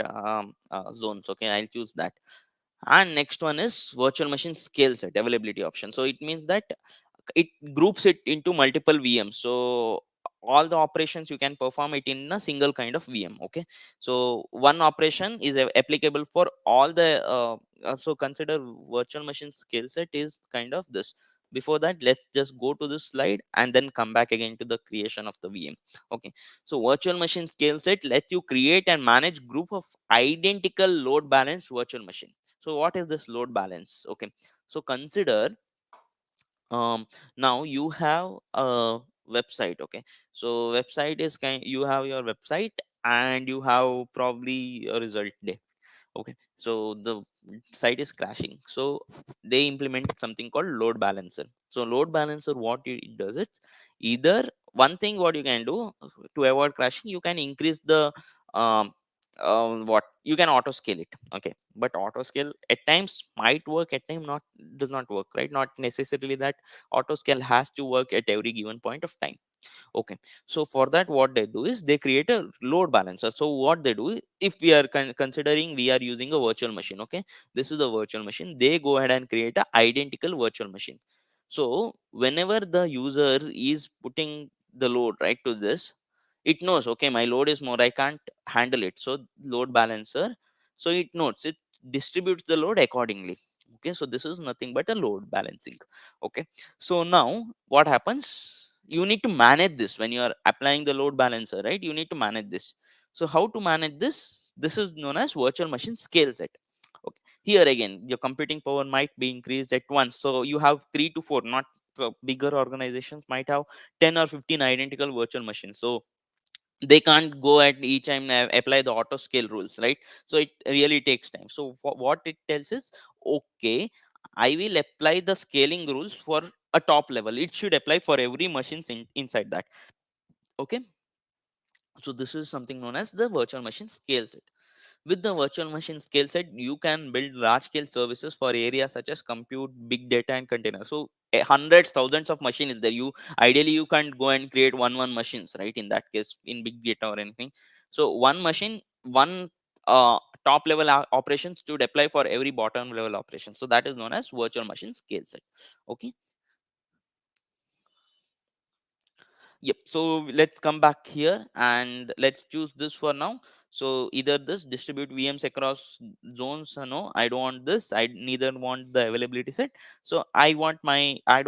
B: zones. Okay, I'll choose that. And next one is virtual machine scale set availability option. So it means that it groups it into multiple VMs. So all the operations you can perform it in a single kind of VM. Okay, so one operation is applicable for all the so consider virtual machine skill set is kind of this. Before that, let's just go to this slide and then come back again to the creation of the VM. Okay, so virtual machine scale set lets you create and manage group of identical load balanced virtual machine. So what is this load balance? Okay, so consider now you have a website. Okay, so website is kind, you have your website and you have probably a result day. Okay, so the site is crashing, so they implement something called load balancer. So load balancer, what it does, it either one thing what you can do to avoid crashing, you can increase the um, what you can auto scale it. Okay, but auto scale at times might work, at time not, does not work, right? Not necessarily that auto scale has to work at every given point of time. Okay, so for that what they do is they create a load balancer. So what they do, if we are considering we are using a virtual machine, okay, this is a virtual machine, they go ahead and create a identical virtual machine. So whenever the user is putting the load right to this, it knows, okay, my load is more, I can't handle it. So load balancer, so it knows, it distributes the load accordingly. Okay, so this is nothing but a load balancing. Okay, so now what happens, you need to manage this when you are applying the load balancer, right? You need to manage this. So how to manage this, this is known as virtual machine scale set. Okay, here again your computing power might be increased at once, so you have 3 to 4, not bigger organizations might have 10 or 15 identical virtual machines. So they can't go at each time apply the auto scale rules, right? So it really takes time. So for what it tells is, okay, I will apply the scaling rules for a top level, it should apply for every machines inside that. Okay, so this is something known as the virtual machine scale set. With the virtual machine scale set, you can build large scale services for areas such as compute, big data, and container. So hundreds, thousands of machines is there. You ideally you can't go and create one machines, right? In that case, in big data or anything. So one machine, one top level operations to apply for every bottom level operation. So that is known as virtual machine scale set. Okay. Yep. So let's come back here and let's choose this for now. So either this distribute VMs across zones. No, I don't want this. I neither want the availability set. So I don't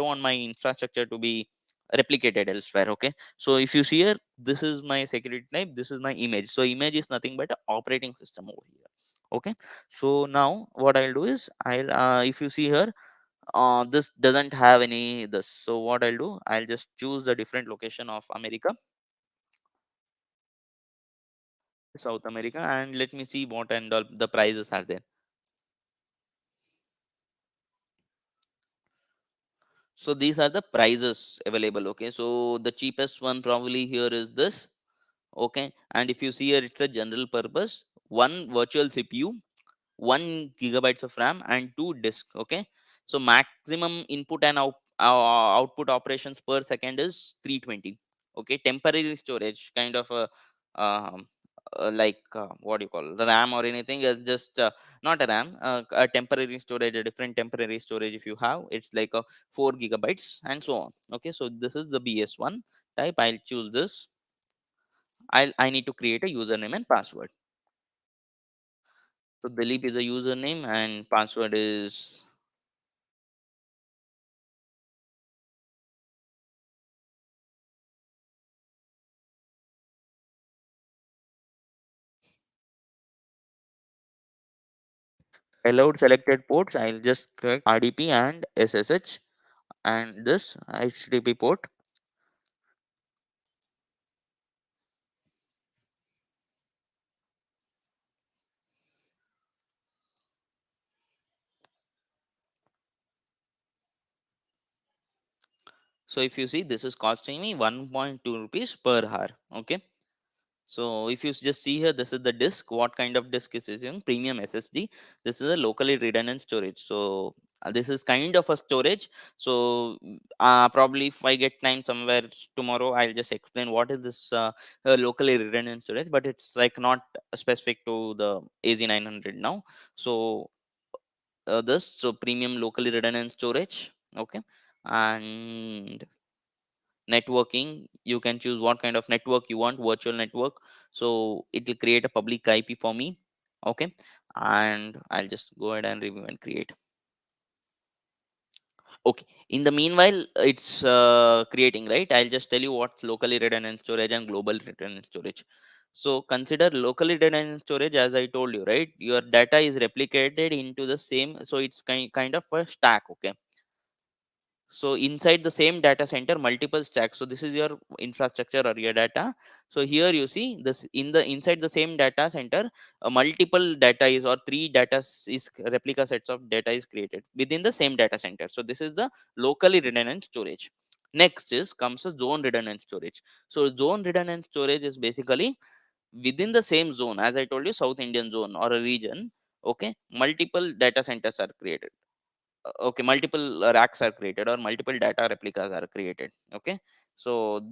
B: want my infrastructure to be replicated elsewhere. Okay. So if you see here, this is my security type. This is my image. So image is nothing but an operating system over here. Okay. So now what I'll do is if you see here, this doesn't have any this. So what I'll do, I'll just choose the different location of America, South America, and let me see what and all the prices are there. So these are the prices available. Okay, so the cheapest one probably here is this. Okay, and if you see here, it's a general purpose, one virtual CPU, 1 gigabytes of RAM, and 2 disk. Okay, so maximum input and output operations per second is 320. Okay, temporary storage kind of a like what do you call, the RAM or anything is just not a RAM, a temporary storage, a different temporary storage. If you have, it's like a 4 gigabytes and so on. Okay, so this is the BS1 type. I'll choose this. I need to create a username and password. So Dilip is a username and password is. Allowed selected ports, I'll just select RDP and SSH and this HTTP port. So if you see, this is costing me 1.2 rupees per hour. Okay. So if you just see here, this is the disk. What kind of disk is using? Premium SSD. This is a locally redundant storage. So this is kind of a storage. So probably if I get time somewhere tomorrow, I'll just explain what is this locally redundant storage. But it's like not specific to the AZ900 now. So this, so premium locally redundant storage. Okay, and networking, you can choose what kind of network you want, virtual network. So it will create a public IP for me. Okay, and I'll just go ahead and review and create. Okay, in the meanwhile it's creating, right? I'll just tell you what's locally redundant storage and global redundant storage. So consider locally redundant storage, as I told you, right? Your data is replicated into the same, so it's kind of a stack. Okay, so inside the same data center, multiple stacks. So this is your infrastructure or your data. So here you see this, in the inside the same data center, multiple data is, or three data is replica sets of data is created within the same data center. So this is the locally redundant storage. Next is comes a zone redundant storage. So zone redundant storage is basically within the same zone, as I told you, South Indian zone or a region, okay, multiple data centers are created. Okay, multiple racks are created or multiple data replicas are created. Okay, so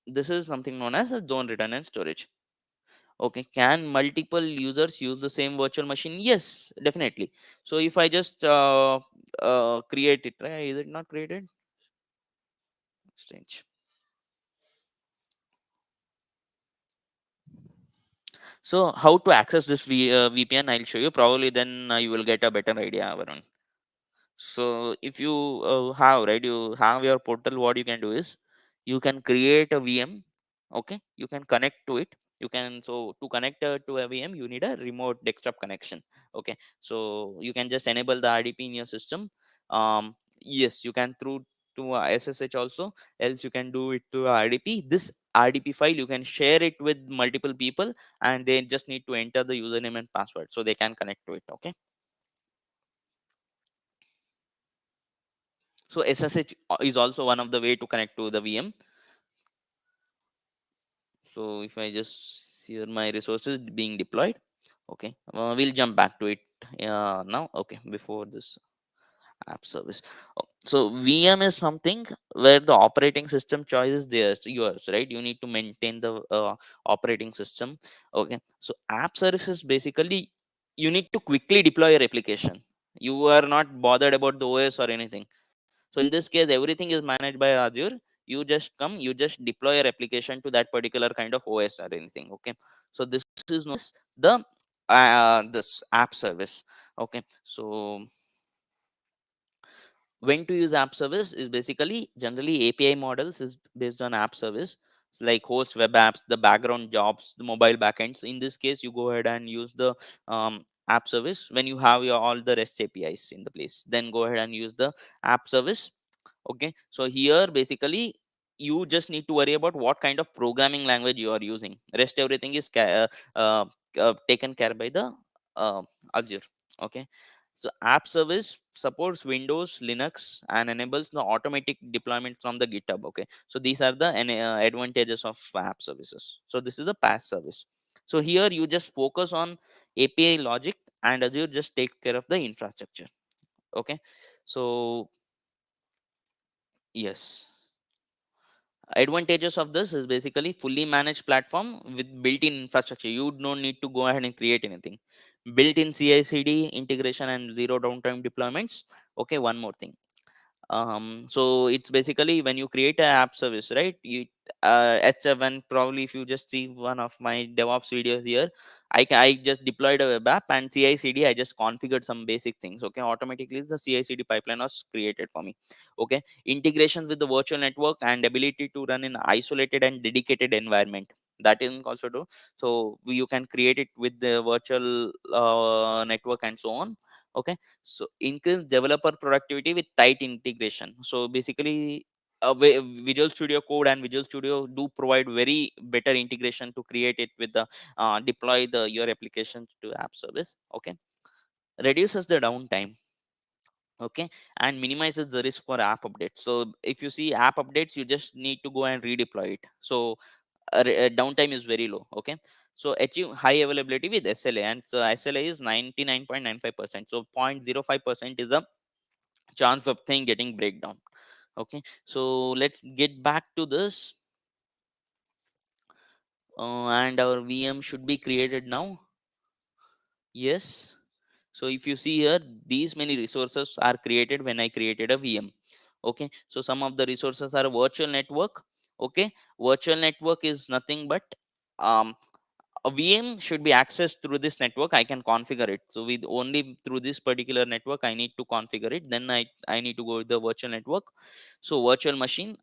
B: this is something known as a zone redundant storage. Okay, can multiple users use the same virtual machine? Yes, definitely. So if I just create it, right? Is it not created? Strange. So how to access this VPN? I'll show you. Probably then you will get a better idea, Varun. So if you have, right, you have your portal, what you can do is you can create a VM. Okay, you can connect to it. You can, so to connect to a VM you need a remote desktop connection. Okay, so you can just enable the RDP in your system. Yes, you can through to SSH also, else you can do it to RDP. This RDP file you can share it with multiple people, and they just need to enter the username and password so they can connect to it. Okay, so SSH is also one of the way to connect to the VM. So if I just see my resources being deployed, okay, we'll jump back to it now. Okay, before this app service. So VM is something where the operating system choice is theirs, yours, right? You need to maintain the operating system. Okay, so app services basically you need to quickly deploy your application. You are not bothered about the OS or anything. So in this case, everything is managed by Azure. You just come, you just deploy your application to that particular kind of OS or anything. Okay. So this is known as the this app service. Okay. So when to use app service is basically generally API models is based on app service. It's like host web apps, the background jobs, the mobile backends. In this case, you go ahead and use the app service when you have your all the REST APIs in the place. Then go ahead and use the app service. Okay, so here basically you just need to worry about what kind of programming language you are using. Rest everything is taken care by the uh, Azure. Okay, so app service supports Windows, Linux, and enables the automatic deployment from the GitHub. Okay, so these are the advantages of app services. So this is a PaaS service. So here you just focus on API logic, and Azure just takes care of the infrastructure. Okay, so yes, advantages of this is basically fully managed platform with built-in infrastructure. You don't need to go ahead and create anything. Built-in CI/CD integration and zero downtime deployments. Okay, one more thing, so it's basically when you create an app service, right? You when probably if you just see one of my DevOps videos here, I just deployed a web app and CI/CD I just configured some basic things. Okay, automatically the CI/CD pipeline was created for me. Okay, integrations with the virtual network and ability to run in isolated and dedicated environment, that is also do. So you can create it with the virtual network and so on. Okay, so increase developer productivity with tight integration. So basically Visual Studio Code and Visual Studio do provide very better integration to create it with the deploy the your application to app service. Okay, reduces the downtime. Okay, and minimizes the risk for app updates. So if you see app updates, you just need to go and redeploy it. So downtime is very low. Okay, so achieve high availability with SLA, and so SLA is 99.95%. So 0.05% is a chance of thing getting breakdown. Okay, so let's get back to this, and our VM should be created now. Yes, so if you see here, these many resources are created when I created a VM. Okay, so some of the resources are virtual network. Okay, virtual network is nothing but um, a VM should be accessed through this network. I can configure it. So with only through this particular network, I need to configure it. Then I need to go with the virtual network. So virtual machine,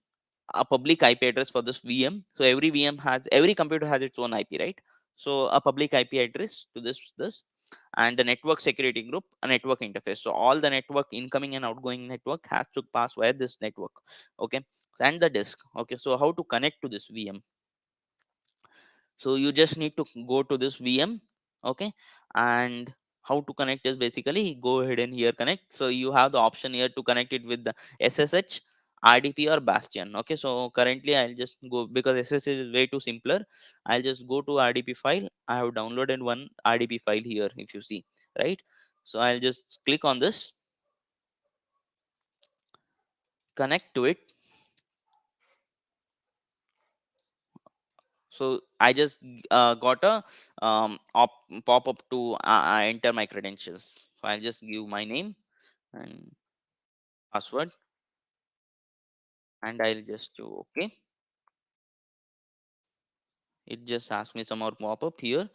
B: a public IP address for this VM. So every computer has its own IP, right? So a public IP address to this, and the network security group, a network interface. So all the network incoming and outgoing network has to pass via this network. Okay, and the disk. Okay, so how to connect to this VM? So you just need to go to this VM. Okay, and how to connect is basically go ahead and here connect. So you have the option here to connect it with the SSH, RDP or Bastion. Okay, so currently I'll just go, because SSH is way too simpler. I'll just go to RDP file. I have downloaded one RDP file here, if you see, right? So I'll just click on this, connect to it. So I just got a pop up to enter my credentials. So I'll just give my name and password, and I'll just do okay. It just asks me some more pop up here.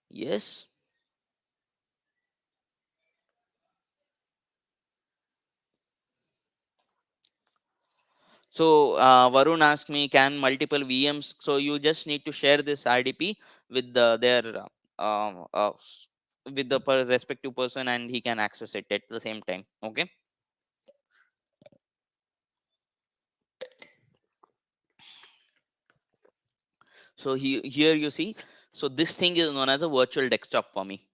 B: Yes. So Varun asked me, can multiple VMs? So you just need to share this RDP with their with the respective person, and he can access it at the same time. Okay. So here you see. So this thing is known as a virtual desktop for me.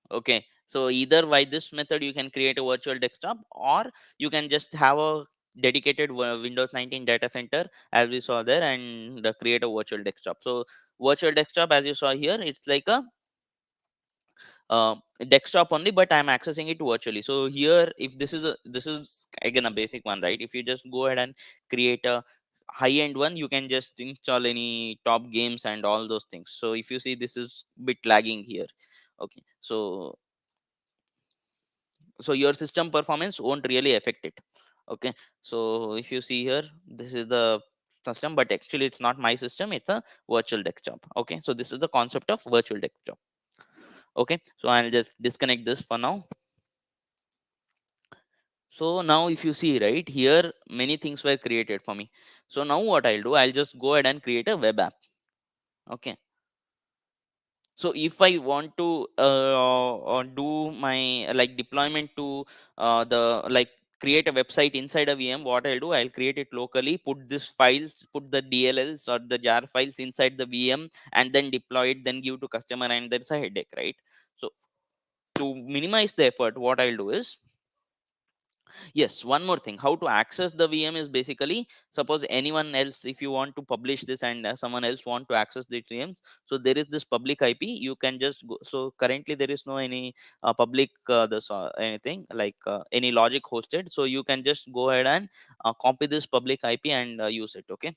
B: Okay. So either by this method you can create a virtual desktop, or you can just have a dedicated Windows 19 data center, as we saw there, and create a virtual desktop. So virtual desktop, as you saw here, it's like a uh, desktop only, but I'm accessing it virtually. So here, if this is again a basic one, right? If you just go ahead and create a high end one, you can just install any top games and all those things. So if you see, this is bit lagging here. Okay, so your system performance won't really affect it. Okay, so if you see here, this is the system, but actually it's not my system, it's a virtual desktop. Okay, so this is the concept of virtual desktop. Okay, so I'll just disconnect this for now. So now if you see right here, many things were created for me. So now what I'll do, I'll just go ahead and create a web app. Okay, so if I want to do my like deployment to the like create a website inside a VM, what I'll do, I'll create it locally, put this files, put the DLLs or the jar files inside the VM, and then deploy it, then give to customer, and there's a headache, right? So to minimize the effort, what I'll do is, yes, one more thing. How to access the VM is basically, suppose anyone else, if you want to publish this and someone else want to access the VMs, so there is this public IP. You can just go. So currently there is no any public this anything like any logic hosted. So you can just go ahead and copy this public IP and use it. Okay.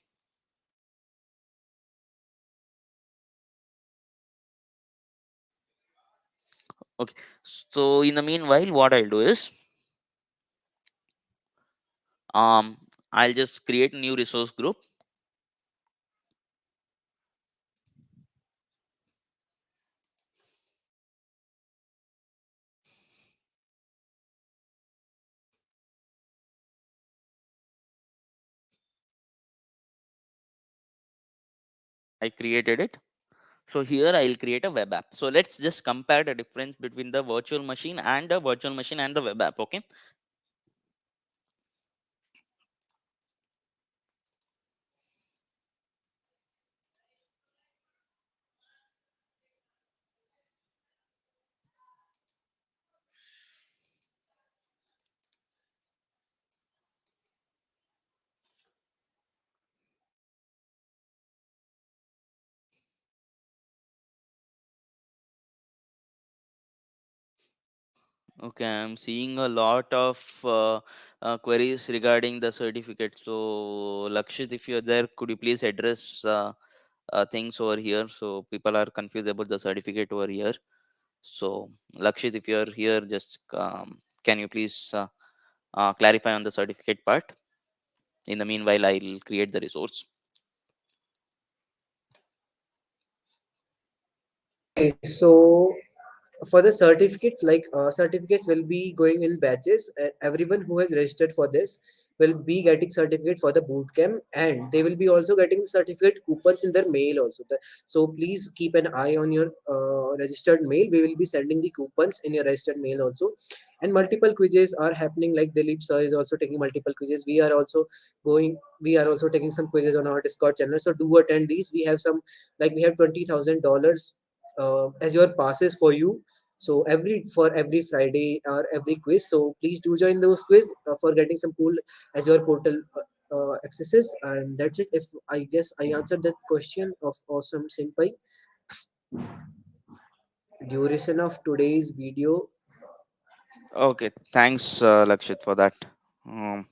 B: Okay. So in the meanwhile, what I'll do is, um, I'll just create a new resource group. I created it. So here I'll create a web app. So let's just compare the difference between the virtual machine and the web app. Okay. Okay, I'm seeing a lot of queries regarding the certificate. So Lakshit, if you're there, could you please address things over here? So people are confused about the certificate over here. So Lakshit, if you're here, just can you please clarify on the certificate part? In the meanwhile, I'll create the resource.
A: Okay, so for the certificates, like certificates will be going in batches, and everyone who has registered for this will be getting certificate for the boot camp, and they will be also getting certificate coupons in their mail also. So please keep an eye on your registered mail. We will be sending the coupons in your registered mail also. And multiple quizzes are happening, like Dilip sir is also taking multiple quizzes. We are also taking some quizzes on our Discord channel, so do attend these. We have some, like we have $20,000 as your passes for you. So every Friday or every quiz, so please do join those quiz for getting some cool as your portal accesses, and that's it. If I guess I answered that question of Awesome Senpai. Duration of today's video.
B: Okay, thanks, Lakshit, for that. Um,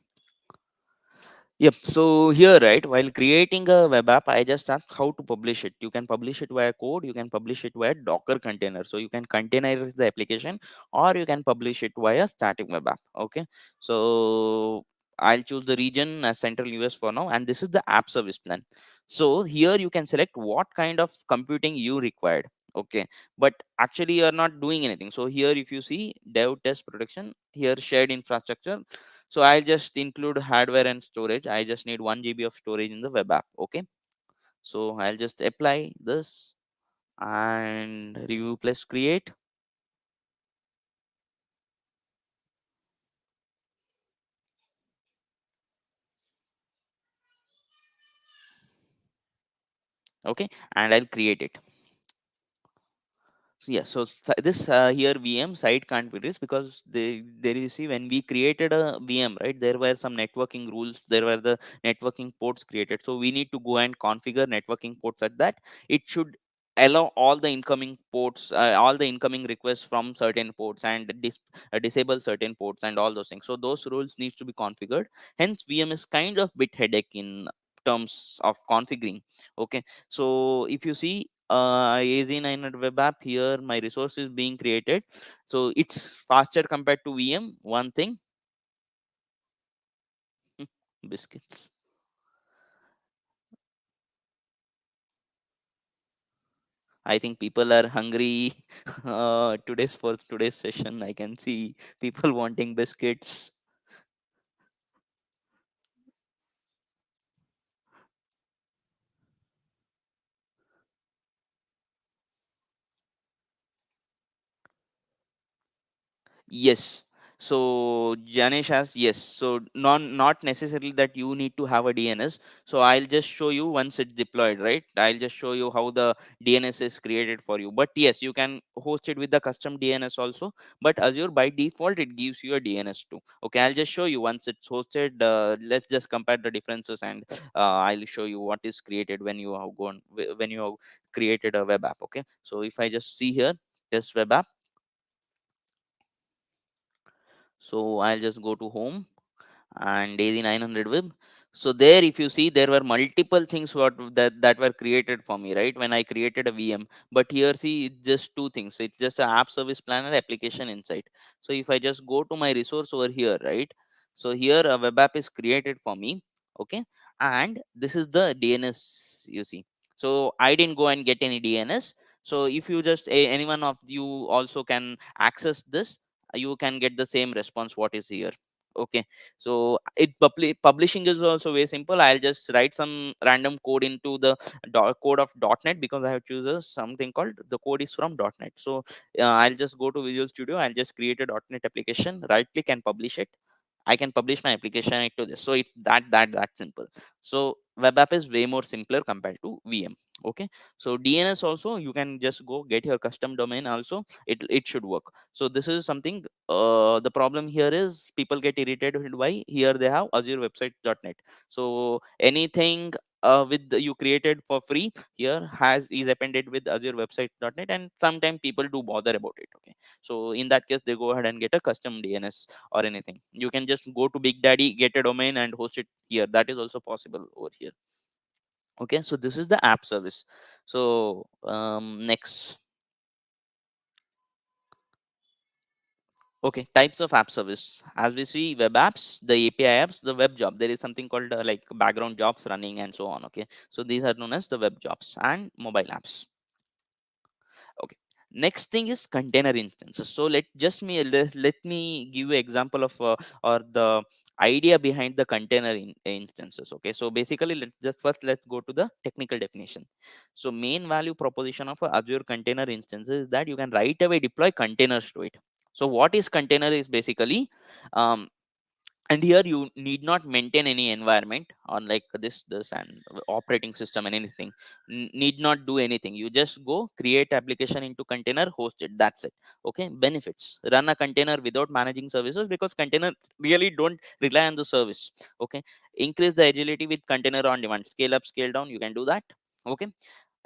B: Yep. So here, right, while creating a web app, I just asked how to publish it. You can publish it via code, you can publish it via Docker container. So you can containerize the application, or you can publish it via static web app. Okay. So I'll choose the region as Central US for now, and this is the app service plan. So here you can select what kind of computing you required. Okay, but actually you are not doing anything. So here, if you see dev test production, here shared infrastructure, so I'll just include hardware and storage. I just need 1 GB of storage in the web app. Okay. So I'll just apply this and review plus create. Okay. And I'll create it. So yeah, so this here VM site can't be this because there you see when we created a VM, right, there were some networking rules, there were the networking ports created. So we need to go and configure networking ports at that. It should allow all the incoming ports, all the incoming requests from certain ports, and disable certain ports and all those things. So those rules needs to be configured. Hence, VM is kind of bit headache in terms of configuring. Okay, so if you see AZ900 web app, here my resource is being created, so it's faster compared to VM. One thing. Biscuits. I think people are hungry. Today's session, I can see people wanting biscuits. Yes. So Janesh has, yes. So not necessarily that you need to have a DNS. So I'll just show you once it's deployed, right? I'll just show you how the DNS is created for you. But yes, you can host it with the custom DNS also. But Azure by default it gives you a DNS too. Okay, I'll just show you once it's hosted. Let's just compare the differences, and I'll show you what is created when you have gone when you have created a web app. Okay. So if I just see here this web app, so I'll just go to home and daisy 900 web. So there, if you see, there were multiple things that were created for me, right, when I created a VM. But here, see, it's just two things. It's just an app service planner application inside. So if I just go to my resource over here, right, so here a web app is created for me. Okay, and this is the DNS, you see. So I didn't go and get any DNS. So if you just anyone of you also can access this, you can get the same response what is here. Okay, so publishing is also very simple. I'll just write some random code into the code of .NET, because I have chosen something called the code is from .NET. So I'll just go to Visual Studio. I'll just create a .NET application, right click and publish it. I can publish my application into this. So it's that simple. So web app is way more simpler compared to VM. Okay, so DNS also you can just go get your custom domain also. It should work. So this is something. The problem here is people get irritated why here they have Azure website.net. So anything you created for free here has is appended with Azure website.net, and sometimes people do bother about it. Okay, so in that case they go ahead and get a custom DNS or anything. You can just go to Big Daddy, get a domain and host it here. That is also possible over here. Okay, so this is the app service. So next. Okay, types of app service. As we see, web apps, the API apps, the web job. There is something called like background jobs running and so on. Okay, so these are known as the web jobs and mobile apps. Okay, next thing is container instances. So let me give you example of or the idea behind the container instances. Okay, so basically let's go to the technical definition. So main value proposition of a Azure container instance is that you can right away deploy containers to it. So what is container is basically, um, And here you need not maintain any environment on like this and operating system and anything. Need not do anything. You just go create application into container, host it, that's it. Okay, benefits: run a container without managing services, because container really don't rely on the service. Okay, increase the agility with container on demand, scale up, scale down, you can do that. Okay,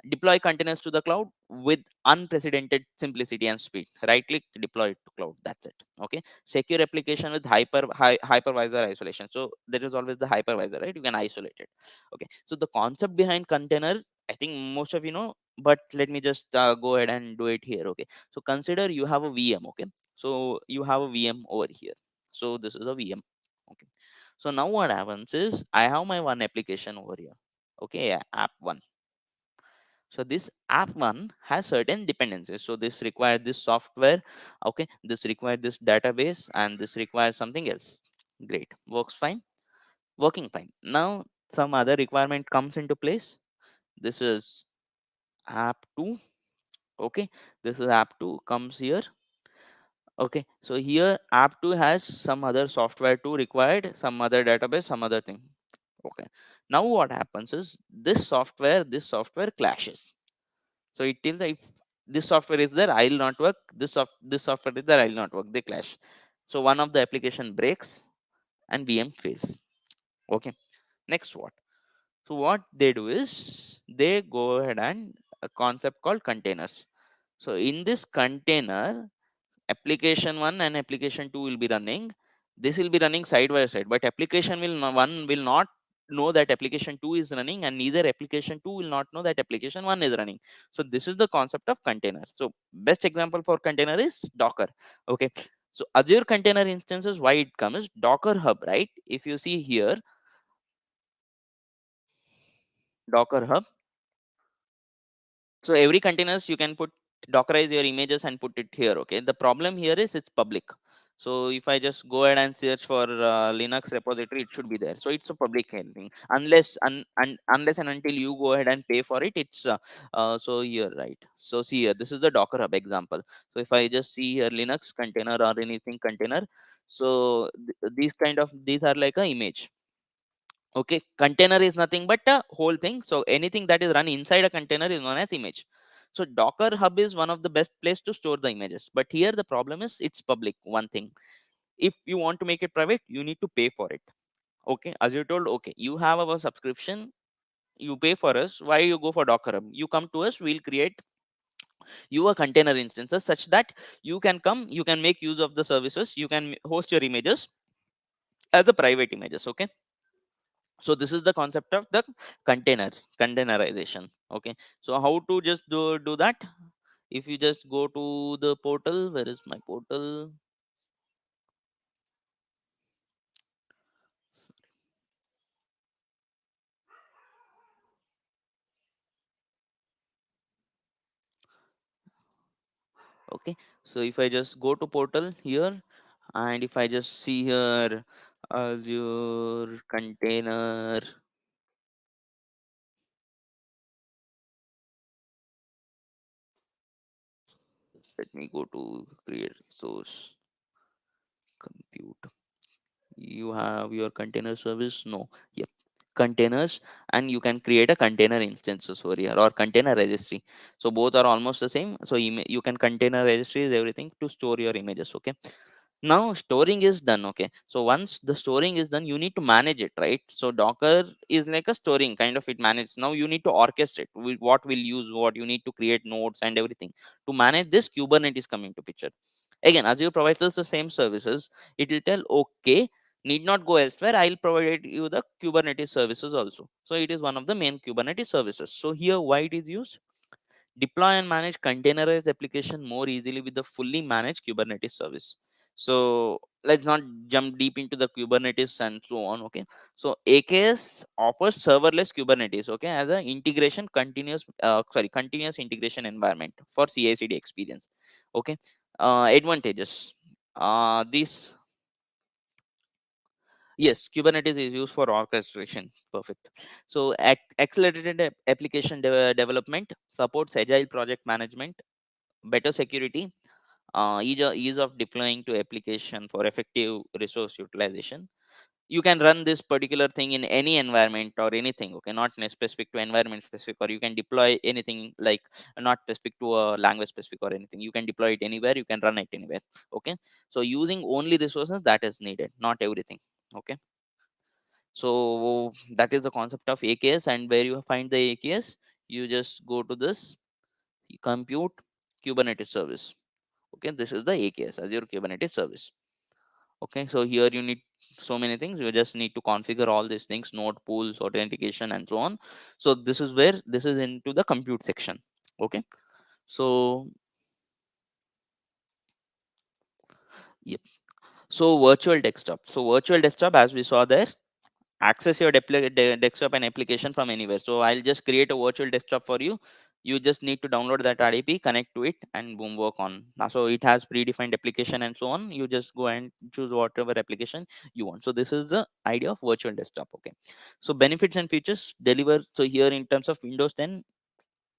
B: deploy containers to the cloud with unprecedented simplicity and speed. Right click, deploy it to cloud, that's it. Okay, secure application with hypervisor isolation. So there is always the hypervisor, right? You can isolate it. Okay, so the concept behind container, I think most of you know, but let me just go ahead and do it here. Okay, so consider you have a VM. Okay, so you have a VM over here. So this is a VM. Okay, so now what happens is I have my one application over here. Okay, yeah, app one. So this app one has certain dependencies. So this requires this software. Okay, this requires this database, and this requires something else. Great, works fine, working fine. Now some other requirement comes into place. This is app two. Okay, this is app two comes here. Okay, so here app two has some other software too required, some other database, some other thing. Okay, now what happens is this software clashes. So it tells that if this software is there, I will not work. This software is there, I will not work. They clash. So one of the application breaks and VM fails. Okay. Next what? So what they do is they go ahead and a concept called containers. So in this container, application 1 and application 2 will be running. This will be running side by side, but application will 1 will not know that application 2 is running, and neither application 2 will not know that application 1 is running. So this is the concept of container. So best example for container is Docker. Okay, so Azure container instances, why it comes Docker Hub, right? If you see here, Docker Hub. So every containers you can put dockerize your images and put it here. Okay, the problem here is it's public. So if I just go ahead and search for Linux repository, it should be there. So it's a public thing, unless and until you go ahead and pay for it. It's so here, right? So see here, this is the Docker Hub example. So if I just see here Linux container or anything container, so these are like a image. Okay, container is nothing but a whole thing. So anything that is run inside a container is known as image. So Docker Hub is one of the best place to store the images, but here the problem is it's public. One thing, if you want to make it private, you need to pay for it. Okay, as you told, okay, you have our subscription, you pay for us, why you go for Docker Hub? You come to us, we'll create you a container instances such that you can come, you can make use of the services, you can host your images as a private images. Okay, so this is the concept of the containerization. Okay, so how to just do that? If you just go to the portal, where is my portal? Okay, so if I just go to portal here, and if I just see here Azure container, let me go to create resource, compute. You have your container service? No. Yep, containers. And you can create a container instances over here, or container registry. So both are almost the same. So you can container registry is everything to store your images. Okay, now storing is done. Okay, so once the storing is done, you need to manage it, right? So Docker is like a storing kind of, it manages. Now you need to orchestrate what will use what, you need to create nodes and everything. To manage this, Kubernetes coming to picture. Again, Azure provides us the same services. It will tell, okay, need not go elsewhere, I'll provide you the Kubernetes services also. So it is one of the main Kubernetes services. So here why it is used: deploy and manage containerized application more easily with the fully managed Kubernetes service. So let's not jump deep into the Kubernetes and so on. Okay, so AKS offers serverless Kubernetes, okay, as a integration continuous integration environment for CI/CD experience. Okay, advantages. These Yes, Kubernetes is used for orchestration. Perfect. So accelerated application development, supports agile project management, better security, ease of deploying to application for effective resource utilization. you can run this particular thing in any environment or anything, okay, not specific to environment specific, or you can deploy anything like not specific to a language specific or anything. You can deploy it anywhere, you can run it anywhere. Okay, so using only resources that is needed, not everything. Okay, so that is the concept of AKS. And where you find the AKS, you just go to this compute Kubernetes service. Okay, this is the AKS, Azure Kubernetes service. Okay, so here you need so many things. You just need to configure all these things, node pools, authentication, and so on. So this is where this is into the compute section. Okay, so yep. So virtual desktop, as we saw there, access your desktop and application from anywhere. So I'll just create a virtual desktop for you. You just need to download that RDP, connect to it, and boom, work on. Now, so it has predefined application and so on. You just go and choose whatever application you want. So this is the idea of virtual desktop. Okay, so benefits and features deliver. So here in terms of Windows 10,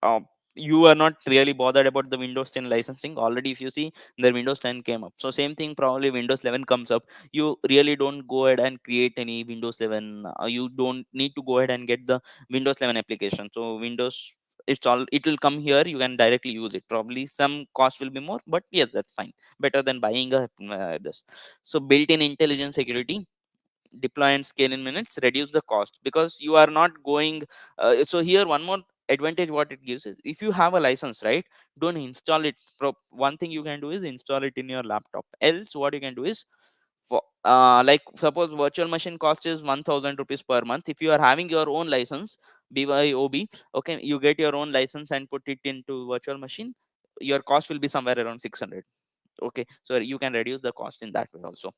B: uh, you are not really bothered about the Windows 10 licensing. Already, if you see, the Windows 10 came up. So same thing, probably Windows 11 comes up. You really don't go ahead and create any Windows 11. You don't need to go ahead and get the Windows 11 application. So Windows, it's all, it will come here. You can directly use it. Probably some cost will be more, but yes, that's fine. Better than buying a this. So built-in intelligence security, deploy and scale in minutes, reduce the cost, because you are not going so here one more advantage what it gives is, if you have a license, right, don't install it. One thing you can do is install it in your laptop. Else what you can do is, for like suppose virtual machine cost is 1000 rupees per month. If you are having your own license, BYOB, okay, you get your own license and put it into virtual machine, your cost will be somewhere around 600. Okay, so you can reduce the cost in that way also.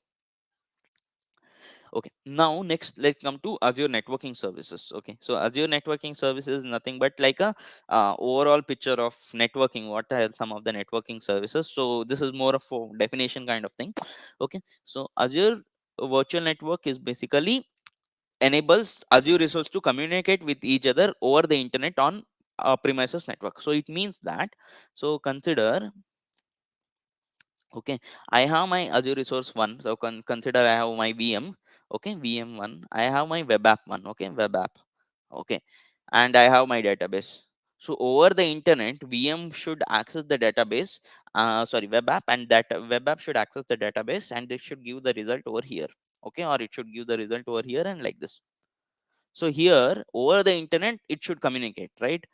B: Okay, now next let's come to Azure networking services. Okay, so Azure networking services is nothing but like a overall picture of networking. What are some of the networking services? So this is more of a definition kind of thing. Okay, so Azure virtual network is basically enables Azure resource to communicate with each other over the internet on a premises network. So it means that, so consider, okay, I have my Azure resource one. So consider I have my VM. Okay, VM one, I have my web app one. Okay, web app. Okay, and I have my database. So over the internet, VM should access the database, sorry, web app, and that web app should access the database, and it should give the result over here. Okay, or it should give the result over here, and like this. So here over the internet it should communicate, right?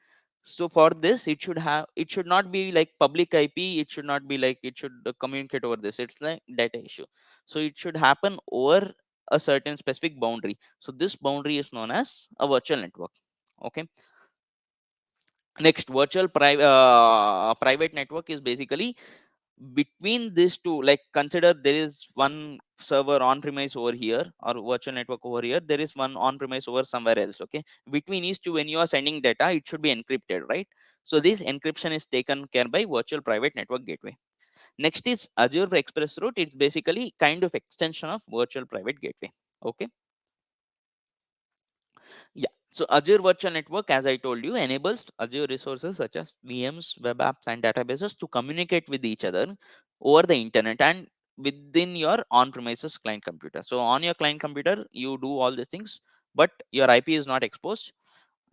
B: So for this, it should have, it should not be like public IP. It should not be like, it should communicate over this. It's like data issue. So it should happen over a certain specific boundary. So this boundary is known as a virtual network. Okay, next, private network is basically between these two. Like consider there is one server on premise over here, or virtual network over here, there is one on premise over somewhere else. Okay, between these two, when you are sending data, it should be encrypted, right? So this encryption is taken care by virtual private network gateway. Next is Azure Express Route. It's basically kind of extension of virtual private gateway. Okay, yeah. So Azure Virtual Network, as I told you, enables Azure resources such as VMs, web apps, and databases to communicate with each other over the internet and within your on-premises client computer. So on your client computer, you do all these things, but your IP is not exposed.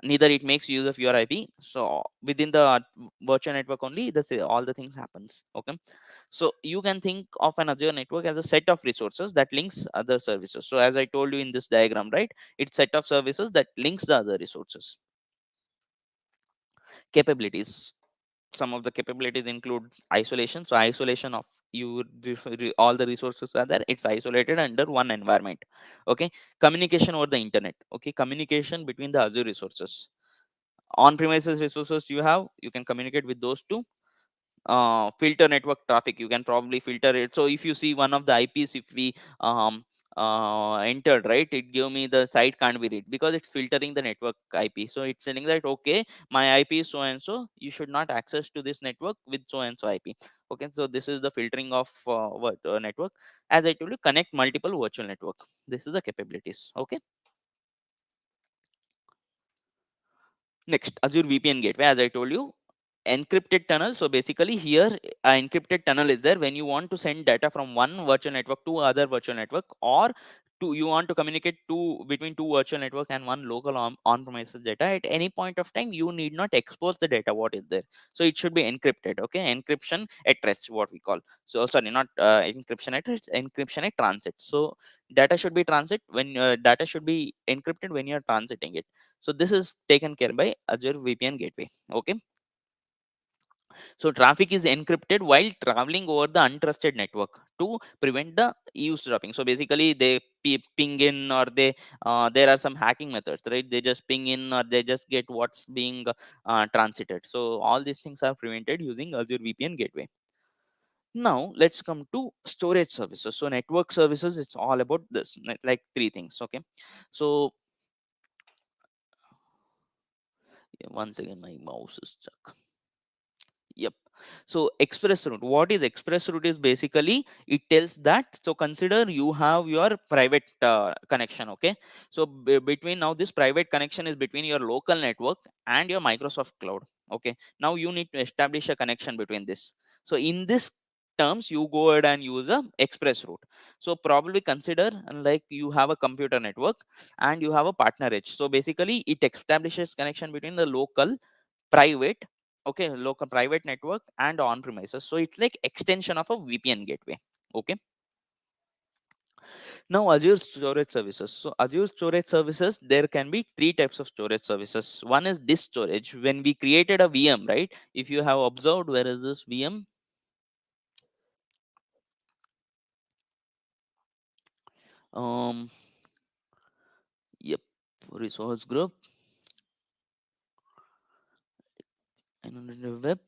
B: Neither it makes use of your IP. So within the virtual network only, all the things happens. Okay, so you can think of an Azure network as a set of resources that links other services. So as I told you in this diagram, right, it's set of services that links the other resources. Capabilities. Some of the capabilities include isolation. So isolation of you, all the resources are there. It's isolated under one environment. Okay, communication over the internet. Okay, communication between the Azure resources. On premises resources you can communicate with those two. Filter network traffic, you can probably filter it. So if you see one of the IPs, if we entered, right, it give me the site can't be read because it's filtering the network IP. So it's saying that, okay, my IP is so and so, you should not access to this network with so and so IP. Okay, so this is the filtering of network. As I told you, connect multiple virtual network. This is the capabilities. Okay, next, Azure VPN gateway. As I told you, encrypted tunnel. So basically here, encrypted tunnel is there when you want to send data from one virtual network to other virtual network, or you want to communicate between two virtual network and one local on-premises data. At any point of time, you need not expose the data what is there. So it should be encrypted. Okay, encryption at rest, what we call. So sorry, not encryption at rest, encryption at transit. So data should be transit when data should be encrypted when you are transiting it. So this is taken care by Azure VPN gateway. Okay, so traffic is encrypted while traveling over the untrusted network to prevent the eavesdropping. So basically, they ping in, or they there are some hacking methods, right? They just ping in, or they just get what's being transited. So all these things are prevented using Azure VPN gateway. Now let's come to storage services. So network services, it's all about this, like three things. Okay, so yeah, once again my mouse is stuck. Yep. So express route. What is express route is basically it tells that. So consider you have your private connection. Okay. So between now this private connection is between your local network and your Microsoft cloud. Okay. Now you need to establish a connection between this. So in this terms, you go ahead and use a express route. So probably consider like you have a computer network and you have a partner edge. So basically it establishes connection between the local private, okay, local private network and on premises. So it's like extension of a VPN gateway. Okay, now Azure storage services. So Azure storage services, there can be three types of storage services. One is disk storage. When we created a VM, right, if you have observed, where is this VM? um yep, resource group and web,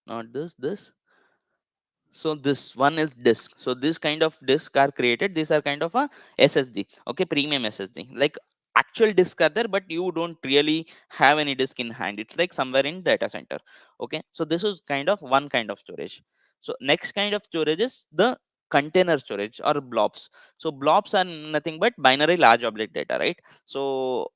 B: not this. So this one is disk. So this kind of disk are created. These are kind of a SSD. Okay, premium SSD. Like actual disk are there, but you don't really have any disk in hand. It's like somewhere in data center. Okay, so this is kind of one kind of storage. So next kind of storage is the container storage or blobs. So blobs are nothing but binary large object data, right? So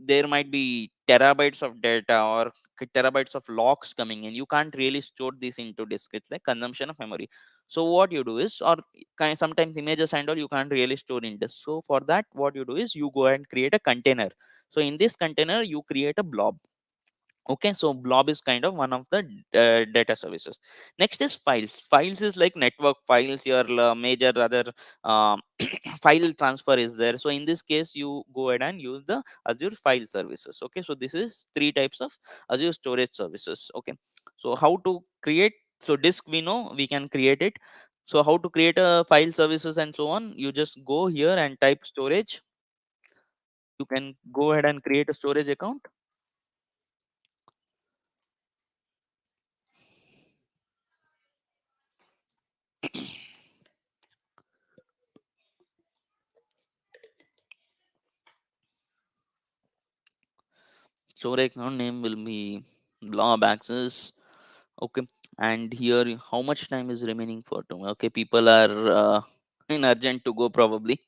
B: there might be terabytes of data or terabytes of logs coming in. You can't really store this into disk. It's like consumption of memory. So what you do is, or kind sometimes images and all you can't really store in disk. So for that, what you do is you go and create a container. So in this container you create a blob. Okay, so blob is kind of one of the data services. Next is files is like network files, your major other um, file transfer is there. So in this case you go ahead and use the Azure file services. Okay, so this is three types of Azure storage services. Okay, so how to create? So disk, we know we can create it. So how to create a file services and so on? You just go here and type storage. You can go ahead and create a storage account. Storage account name will be blob access. Okay, and here how much time is remaining for tomorrow? Okay, people are in urgent to go probably.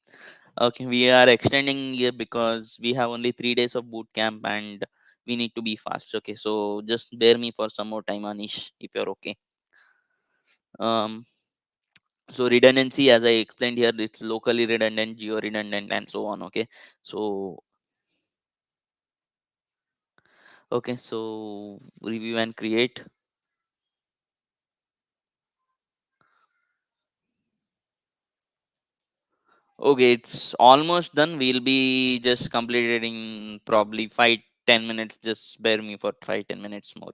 B: Okay, we are extending here because we have only 3 days of boot camp and we need to be fast. Okay, so just bear me for some more time, Anish, if you're okay. um so redundancy, as I explained here, it's locally redundant, geo redundant, and so on. Okay, so okay, so review and create. Okay, it's almost done. We'll be just completed in probably 5-10 minutes. Just bear me for 5-10 minutes more.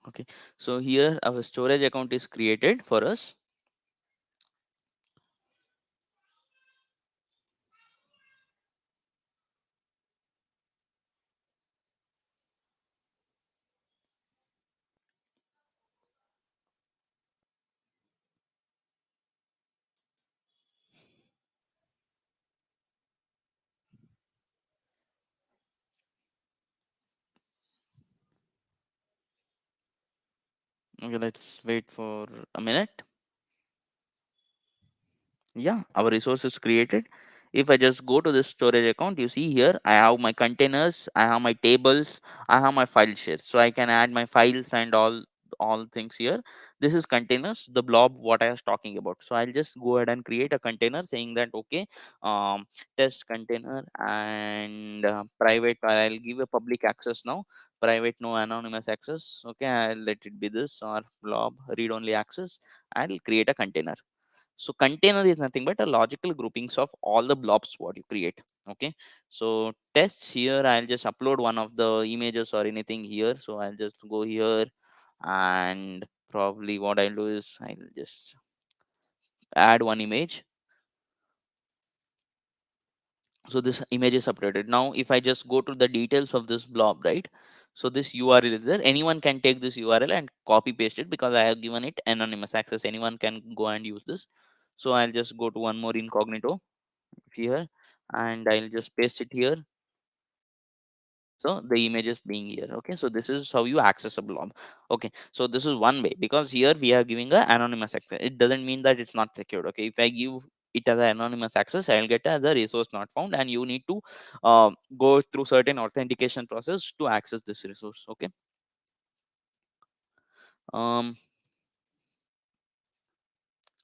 B: Okay, so here our storage account is created for us. Okay, let's wait for a minute. Yeah, our resource is created. If I just go to this storage account, you see here I have my containers, I have my tables, I have my file shares, so I can add my files and all things here. This is containers, the blob what I was talking about. So I'll just go ahead and create a container saying that okay, test container, and private, I'll give a public access now, private no anonymous access. Okay, I'll let it be this, or blob read only access. I'll create a container. So container is nothing but a logical groupings of all the blobs what you create. Okay, so tests here, I'll just upload one of the images or anything here. So I'll just go here, and probably what I'll do is I'll just add one image. So this image is uploaded. Now if I just go to the details of this blob, right, so this URL is there, anyone can take this URL and copy paste it, because I have given it anonymous access, anyone can go and use this. So I'll just go to one more incognito here, and I'll just paste it here. So the image is being here. Okay, so this is how you access a blob. Okay, so this is one way, because here we are giving a anonymous access, it doesn't mean that it's not secured. Okay, if I give it as an anonymous access, I'll get as a resource not found, and you need to go through certain authentication process to access this resource. Okay, um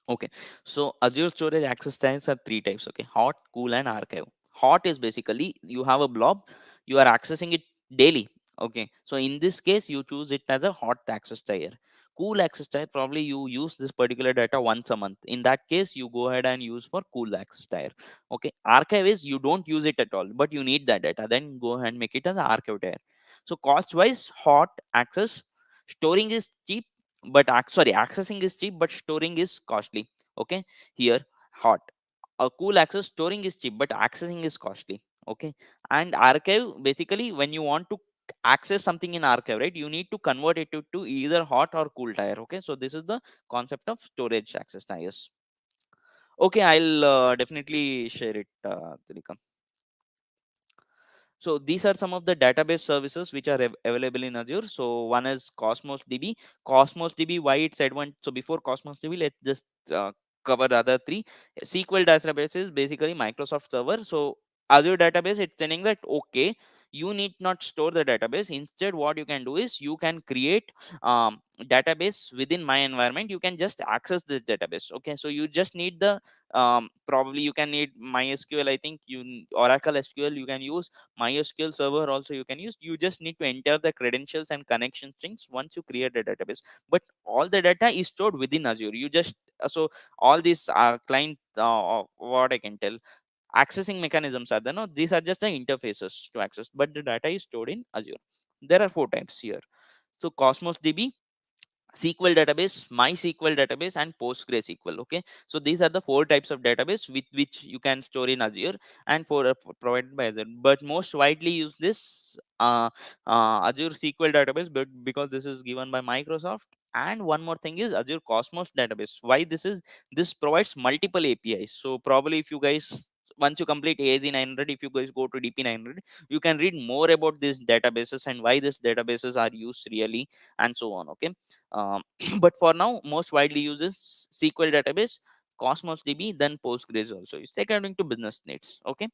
B: okay, so Azure storage access styles are three types. Okay, hot, cool, and archive. Hot is basically you have a blob, you are accessing it daily. Okay, so in this case, you choose it as a hot access style. Cool access style, probably you use this particular data once a month. In that case, you go ahead and use for cool access style. Okay, archive is you don't use it at all, but you need that data. Then go ahead and make it as an archive tier. So cost wise, hot access storing is cheap, but sorry, accessing is cheap but storing is costly. Okay, here hot, a cool access storing is cheap but accessing is costly. Okay, and archive, basically when you want to access something in archive, right, you need to convert it to either hot or cool tier. Okay, so this is the concept of storage access tiers. Okay, I'll definitely share it, Tulika. So these are some of the database services which are available in Azure. So one is Cosmos DB. Cosmos DB, why it's advanced? So before Cosmos DB, let's just cover the other three. SQL database is basically Microsoft Server. So Azure database, it's telling that okay, you need not store the database. Instead, what you can do is you can create database within my environment. You can just access this database. Okay, so you just need the probably you can need MySQL. I think Oracle SQL you can use, MySQL server also you can use. You just need to enter the credentials and connection strings once you create a database. But all the data is stored within Azure. You just so all these client what I can tell, accessing mechanisms are there. No, these are just the interfaces to access, but the data is stored in Azure. There are four types here. So Cosmos DB, SQL database, MySQL database, and PostgreSQL. Okay, so these are the four types of database with which you can store in Azure and provided by Azure. But most widely used this Azure SQL database, but because this is given by Microsoft. And one more thing is Azure Cosmos database. Why this is, this provides multiple APIs. So probably if you guys once you complete AZ 900, if you guys go to DP 900, you can read more about these databases and why these databases are used really, and so on. Okay, um, but for now, most widely uses SQL database, Cosmos DB, then Postgres also. It's according to business needs. Okay.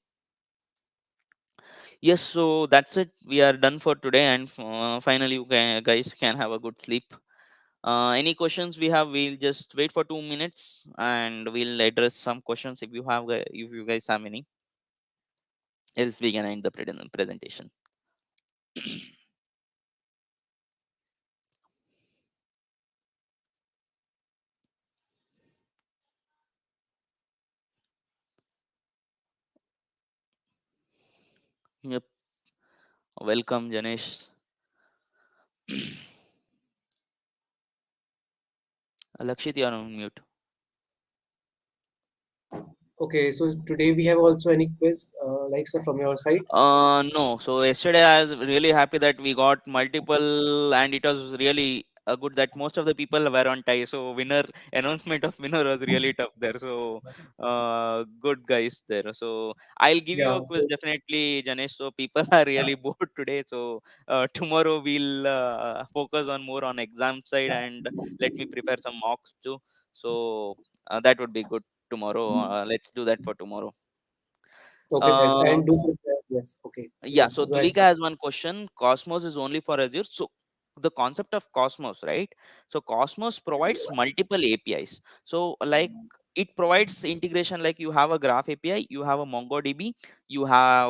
B: Yes. So that's it. We are done for today, and finally, guys can have a good sleep. Any questions we have? We'll just wait for 2 minutes, and we'll address some questions if you have, if you guys have any. Else we can end the presentation. Yep. Welcome, Janesh. Lakshit, you are on mute.
A: Okay, so today we have also any quiz, like sir, from your side?
B: No. So yesterday I was really happy that we got multiple, and it was really good that most of the people were on tie. So winner announcement of winner was really tough there. So good guys there. So I'll give you
A: Yeah.
B: a quiz definitely, Janesh. So people are really bored today. So tomorrow we'll focus on more on exam side, and let me prepare some mocks too. So that would be good tomorrow. Let's do that for tomorrow.
A: Okay, then
B: uh,
A: and do prepare. Yes. Okay.
B: yeah,
A: Yes.
B: so
A: Go ahead.
B: Tulika has one question. Cosmos is only for Azure. So the concept of Cosmos, right? So Cosmos provides multiple APIs. So like it provides integration, like you have a Graph API, you have a MongoDB, you have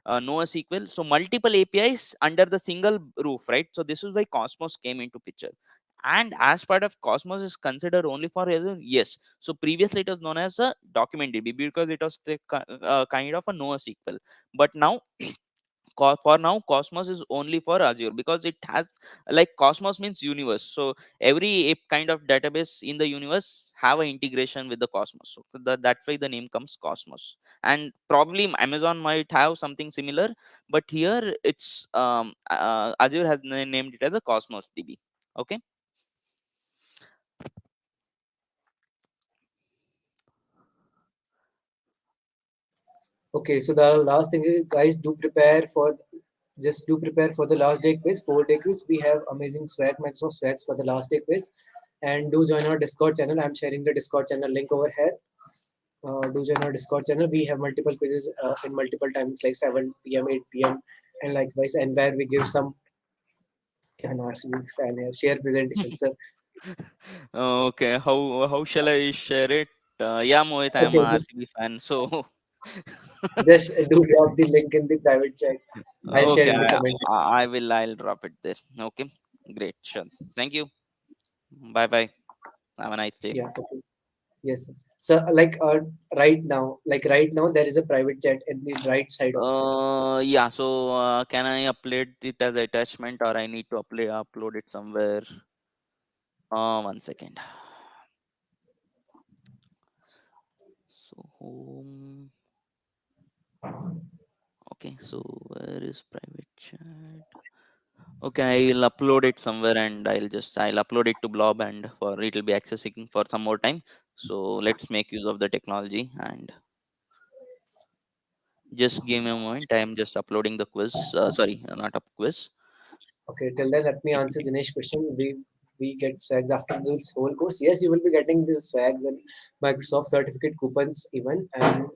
B: NoSQL. So multiple APIs under the single roof, right? So this is why Cosmos came into picture. And as part of Cosmos is considered only for Azure, yes. So previously it was known as a document DB because it was the kind of a NoSQL. But now for now Cosmos is only for Azure because it has, like, Cosmos means universe. So every kind of database in the universe have an integration with the Cosmos, so that's why the name comes Cosmos. And probably Amazon might have something similar, but here it's Azure has named it as a Cosmos DB. Okay.
A: Okay, so the last thing is, guys, do prepare for just do prepare for the last day quiz, 4 day quiz. We have amazing swag, Microsoft swags for the last day quiz, and do join our Discord channel. I'm sharing the Discord channel link over here. Do join our Discord channel. We have multiple quizzes in multiple times, like 7 p.m., 8 p.m., and likewise, and where we give some an RCB fan here, share presentation. So
B: Okay, how shall I share it? Yeah, Mohit, I am
A: okay,
B: a RCB fan, so
A: just do drop the link in the private chat. I'll share
B: okay,
A: in the comment.
B: I'll drop it there. Okay, great, sure. Thank you. Bye bye. Have a nice day.
A: Yeah. Okay. Yes. So right now, there is a private chat in the right side of this.
B: Yeah. So can I upload it as attachment, or I need to upload it somewhere? 1 second. So home. Okay. So where is private chat? Okay, I'll upload it somewhere, and I'll upload it to Blob, and for it will be accessing for some more time. So let's make use of the technology, and just give me a moment. I am just uploading the quiz. Sorry, not a quiz.
A: Okay, till then, let me answer
B: PPT.
A: Dinesh question. We get swags after this whole course. Yes, you will be getting the swags and Microsoft certificate coupons even, and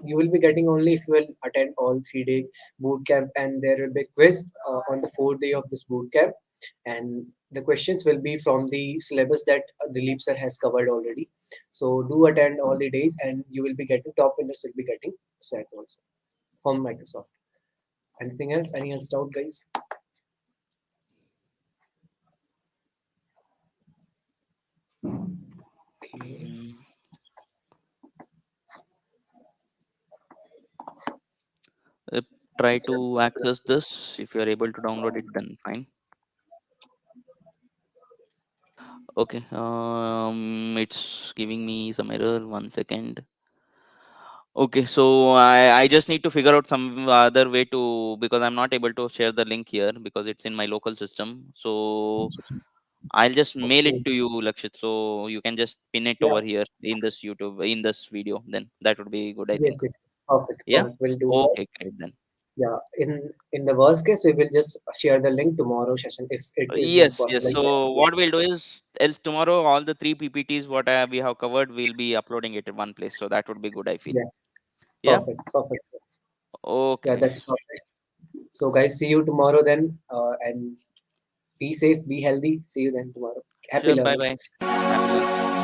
A: you will be getting only if you will attend all 3 day boot camp, and there will be a quiz on the 4th day of this boot camp, and the questions will be from the syllabus that Dilip sir has covered already. So do attend all the days, and you will be getting top winners will be getting swags also from Microsoft. Anything else? Any else doubt, guys? Okay.
B: Mm, uh, Try to access this. If you are able to download it, then fine. Okay. It's giving me some error. 1 second. Okay, so I just need to figure out some other way to, because I'm not able to share the link here because it's in my local system. So I'll just mail it
A: Okay.
B: to you, Lakshit. So you can just pin it
A: Yeah.
B: over here in this YouTube, in this video. Then that would be good, I
A: Yes,
B: think.
A: yes. Perfect.
B: Yeah.
A: Perfect. We'll do that.
B: Okay, great then.
A: Yeah. In the worst case, we will just share the link tomorrow session if it is not
B: Yes, yes.
A: possible.
B: So
A: Yeah.
B: what we'll do is, else tomorrow all the three PPTs what we have covered, we'll be uploading it in one place. So that would be good, I feel.
A: Yeah.
B: Yeah.
A: Perfect. Perfect. Yeah,
B: Okay.
A: that's perfect. So, guys, see you tomorrow then. And be safe, be healthy. See you then tomorrow. Happy
B: Sure. Bye
A: learning.
B: bye. Happy learning.